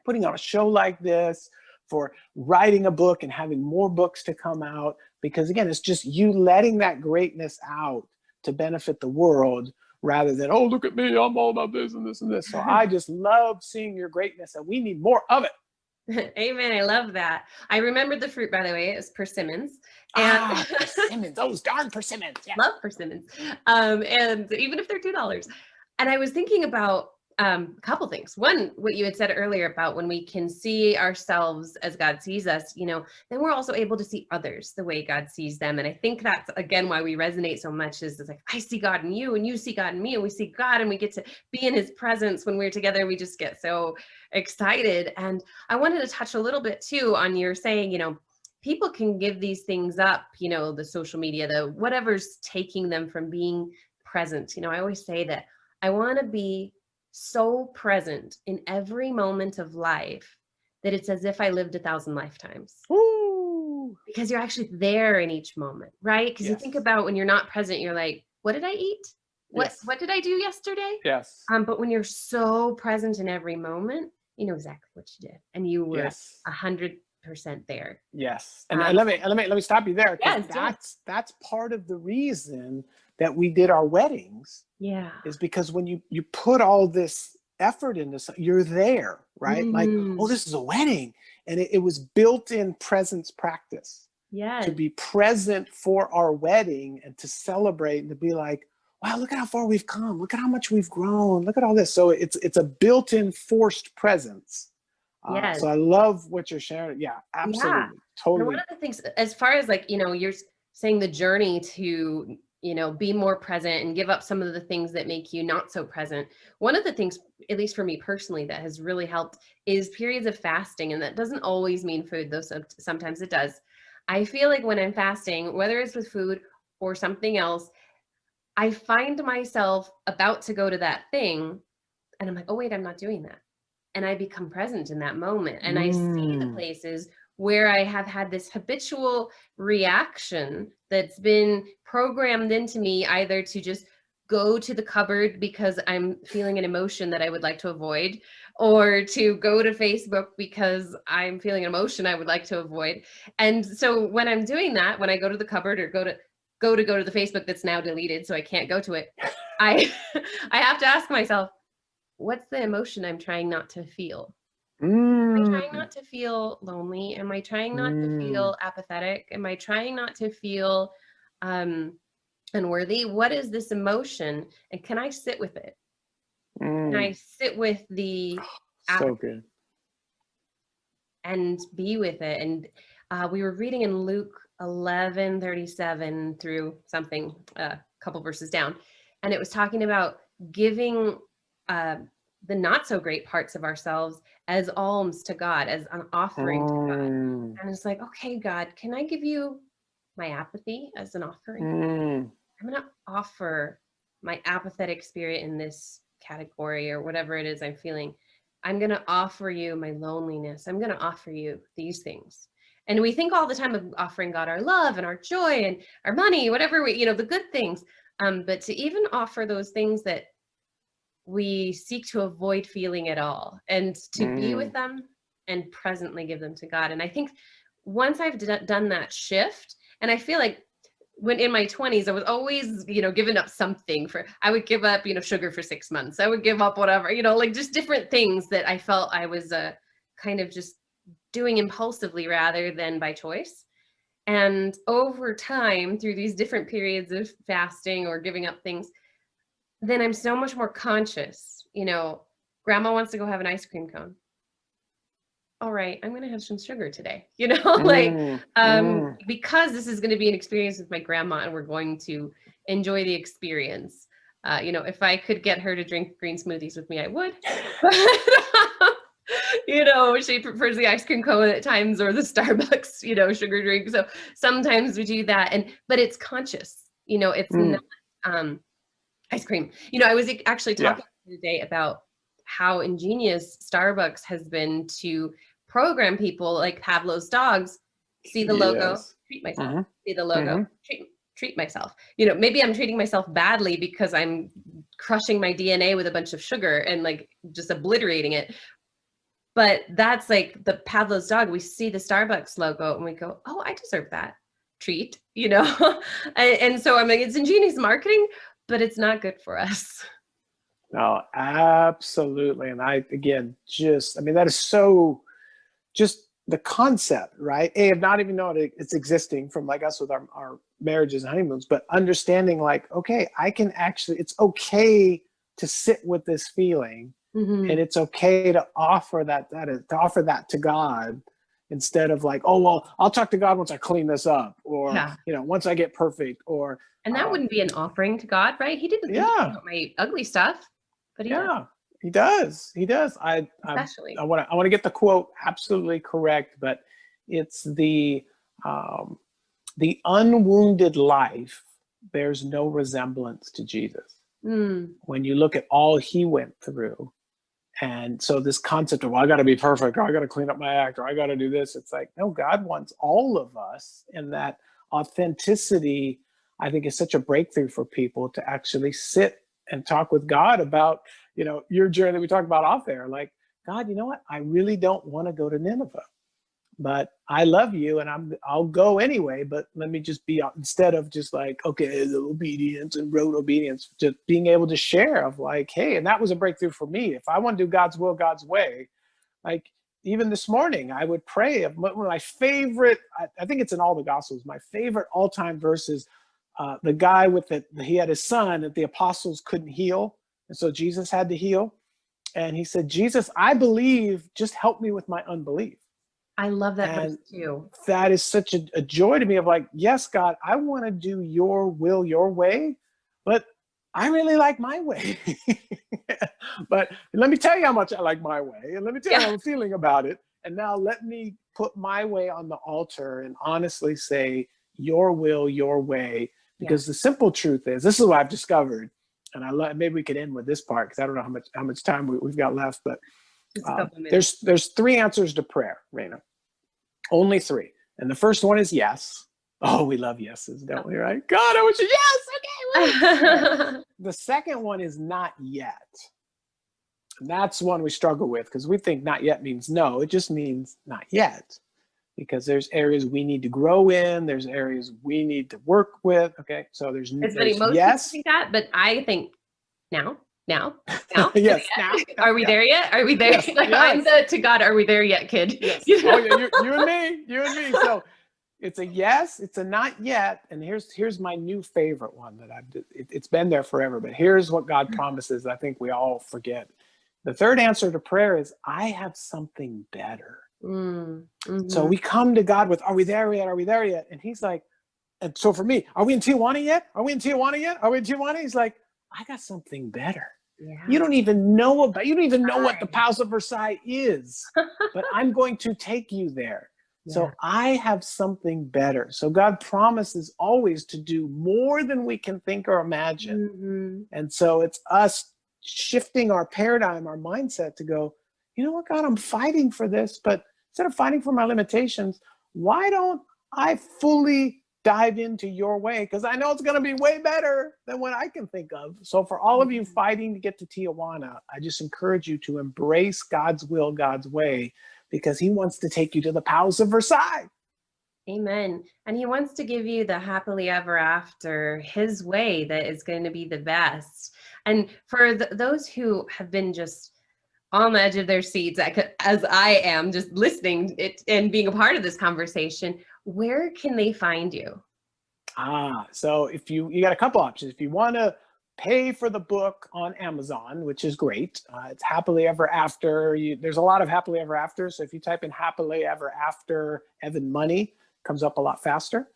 B: putting on a show like this, for writing a book and having more books to come out. Because again, it's just you letting that greatness out to benefit the world rather than, oh, look at me, I'm all about this and this and this. So I just love seeing your greatness and we need more of it.
A: Amen. I love that. I remembered the fruit, by the way. It was persimmons. And
B: persimmons. Those darn persimmons. Yeah.
A: Love persimmons. And even if they're $2. And I was thinking about a couple things. One, what you had said earlier about when we can see ourselves as God sees us, then we're also able to see others the way God sees them. And I think that's, again, why we resonate so much is it's like, I see God in you and you see God in me and we see God and we get to be in his presence when we're together. We just get so excited. And I wanted to touch a little bit too on your saying, people can give these things up, the social media, the whatever's taking them from being present. I always say that I want to be so present in every moment of life that it's as if I lived 1,000 lifetimes.
B: Ooh.
A: because you're actually there in each moment, right? Because you think about when you're not present, you're like, what did I eat? What did I do yesterday?
B: Yes.
A: But when you're so present in every moment, you know exactly what you did, and you were 100% there.
B: Yes. And let me stop you there, because that's part of the reason that we did our weddings.
A: Yeah.
B: Is because when you put all this effort into something, you're there, right? Like, oh, this is a wedding. And it was built-in presence practice.
A: Yes.
B: To be present for our wedding and to celebrate and to be like, wow, look at how far we've come. Look at how much we've grown. Look at all this. So it's a built-in forced presence.
A: Yes.
B: So I love what you're sharing. Yeah, absolutely.
A: Yeah.
B: Totally.
A: And one of the things, as far as like, you know, you're saying the journey to, you know, be more present and give up some of the things that make you not so present. One of the things, at least for me personally, that has really helped is periods of fasting. And that doesn't always mean food, though sometimes it does. I feel like when I'm fasting, whether it's with food or something else, I find myself about to go to that thing and I'm like, oh, wait, I'm not doing that. And I become present in that moment. And I see the places where I have had this habitual reaction that's been programmed into me, either to just go to the cupboard because I'm feeling an emotion that I would like to avoid, or to go to Facebook because I'm feeling an emotion I would like to avoid. And so when I'm doing that, when I go to the cupboard or go to the Facebook that's now deleted, so I can't go to it, I I have to ask myself, what's the emotion I'm trying not to feel? Am I trying not to feel lonely? Am I trying not to feel apathetic? Am I trying not to feel unworthy? What is this emotion? And can I sit with it? Can I sit with the
B: so good
A: and be with it? And we were reading in Luke 11:37 through something, a couple verses down, and it was talking about giving the not so great parts of ourselves as alms to God, as an offering to God. And it's like, okay, God, can I give you my apathy as an offering? I'm going to offer my apathetic spirit in this category, or whatever it is I'm feeling. I'm going to offer you my loneliness. I'm going to offer you these things. And we think all the time of offering God our love and our joy and our money, whatever we, you know, the good things. But to even offer those things that we seek to avoid feeling at all, and to be with them and presently give them to God. And I think once I've done that shift, and I feel like when in my 20s, I was always, you know, giving up something I would give up, you know, sugar for 6 months. I would give up whatever, you know, like just different things that I felt I was kind of just doing impulsively rather than by choice. And over time, through these different periods of fasting or giving up things, then I'm so much more conscious. You know, grandma wants to go have an ice cream cone. All right, I'm going to have some sugar today, you know, because this is going to be an experience with my grandma and we're going to enjoy the experience. You know, if I could get her to drink green smoothies with me, I would. You know, she prefers the ice cream cone at times, or the Starbucks, you know, sugar drink. So sometimes we do that. But it's conscious, you know, it's not ice cream. You know, I was actually talking today about how ingenious Starbucks has been to program people like Pavlov's dogs. See the logo, treat myself. See the logo, treat myself. You know, maybe I'm treating myself badly because I'm crushing my DNA with a bunch of sugar and like just obliterating it. But that's like the Pavlov's dog. We see the Starbucks logo and we go, oh, I deserve that treat, you know? and so I'm like, it's ingenious marketing, but it's not good for us.
B: No, absolutely. And I, again, that is so, just the concept, right? Of not even knowing it's existing from like us with our marriages and honeymoons, but understanding like, okay, it's okay to sit with this feeling, and it's okay to offer that to God, instead of like, oh, well, I'll talk to God once I clean this up, or, you know, once I get perfect, or.
A: And that wouldn't be an offering to God, right? He didn't think about my ugly stuff, but he
B: does. He does. I want to get the quote absolutely correct, but it's the unwounded life bears no resemblance to Jesus. When you look at all he went through And so this concept of, well, I got to be perfect, or I got to clean up my act, or I got to do this. It's like, no, God wants all of us. And that authenticity, I think, is such a breakthrough for people to actually sit and talk with God about, your journey that we talked about off there. Like, God, you know what? I really don't want to go to Nineveh, but I love you and I'll go anyway, but let me just be, instead of just like, okay, the obedience and rote obedience, just being able to share of like, hey, and that was a breakthrough for me. If I want to do God's will, God's way, like even this morning, I would pray. One of my favorite, I think it's in all the Gospels, my favorite all-time verses, the guy he had his son that the apostles couldn't heal. And so Jesus had to heal. And he said, Jesus, I believe, just help me with my unbelief.
A: I love that verse too.
B: That is such a joy to me of like, yes, God, I want to do your will, your way, but I really like my way. But let me tell you how much I like my way. And let me tell you how I'm feeling about it. And now let me put my way on the altar and honestly say, your will, your way. Because the simple truth is, this is what I've discovered. And maybe we could end with this part because I don't know how much time we've got left, but there's 3 answers to prayer, Reina. Only 3. And the first one is yes. Oh, we love yeses, don't we, right? God, I wish you yes. Okay. The second one is not yet. And that's one we struggle with because we think not yet means no. It just means not yet. Because there's areas we need to grow in. There's areas we need to work with. Okay. So there's
A: most
B: yes.
A: people think that, but I think now.
B: Yes. Now.
A: Are we there yet? Are we there?
B: Yes,
A: Like,
B: yes.
A: I'm the to God, are we there yet, kid?
B: Yes. Oh yeah, you and me. So it's a yes, it's a not yet. And here's my new favorite one that it's been there forever, but here's what God promises. I think we all forget. The third answer to prayer is, I have something better.
A: Mm-hmm.
B: So we come to God with, are we there yet? Are we there yet? And he's like, and so for me, are we in Tijuana yet? Are we in Tijuana yet? Are we in Tijuana? He's like, I got something better.
A: Yeah.
B: You don't even know what the Palace of Versailles is, but I'm going to take you there. Yeah. So I have something better. So God promises always to do more than we can think or imagine. Mm-hmm. And so it's us shifting our paradigm, our mindset to go, you know what, God, I'm fighting for this, but instead of fighting for my limitations, why don't I fully dive into your way? Because I know it's going to be way better than what I can think of. So for all of you fighting to get to Tijuana, I just encourage you to embrace God's will, God's way, because he wants to take you to the Palace of Versailles.
A: Amen. And he wants to give you the happily ever after, his way that is going to be the best. And for those who have been just on the edge of their seats, as I am, just listening and being a part of this conversation, where can they find you?
B: So if you got a couple options. If you want to pay for the book on Amazon, which is great, it's Happily Ever After. There's a lot of Happily Ever After. So if you type in Happily Ever After Evan Money, it comes up a lot faster.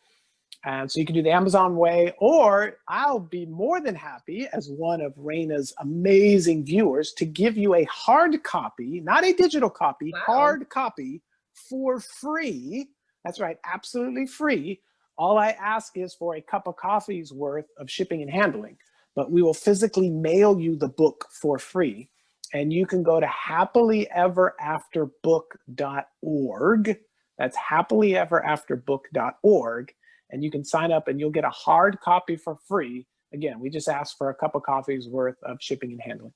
B: And so you can do the Amazon way, or I'll be more than happy as one of Reina's amazing viewers to give you a hard copy, not a digital copy, hard copy for free. That's right, absolutely free. All I ask is for a cup of coffee's worth of shipping and handling, but we will physically mail you the book for free. And you can go to happilyeverafterbook.org. That's happilyeverafterbook.org. And you can sign up and you'll get a hard copy for free. Again, we just ask for a cup of coffee's worth of shipping and handling.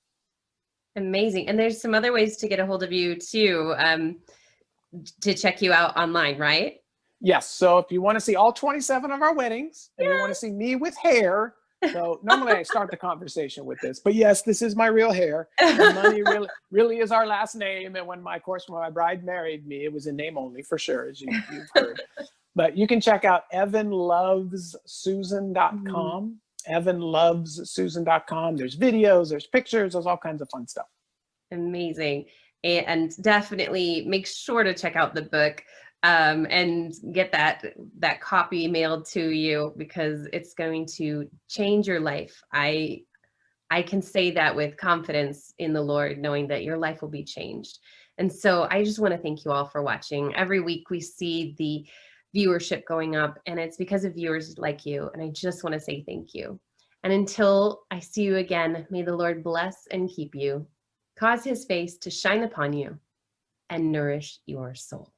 A: Amazing. And there's some other ways to get a hold of you too, to check you out online, right?
B: Yes. So if you want to see all 27 of our weddings and you want to see me with hair, so normally I start the conversation with this, but yes, this is my real hair. And Money really is our last name. And when my bride married me, it was in name only for sure, as you've heard. But you can check out evanlovessusan.com, evanlovessusan.com. There's videos, there's pictures, there's all kinds of fun stuff.
A: Amazing. And definitely make sure to check out the book and get that copy mailed to you, because it's going to change your life. I can say that with confidence in the Lord, knowing that your life will be changed. And so I just want to thank you all for watching. Every week we see the viewership going up, and it's because of viewers like you. And I just want to say thank you. And until I see you again, may the Lord bless and keep you. cause his face to shine upon you, and nourish your soul.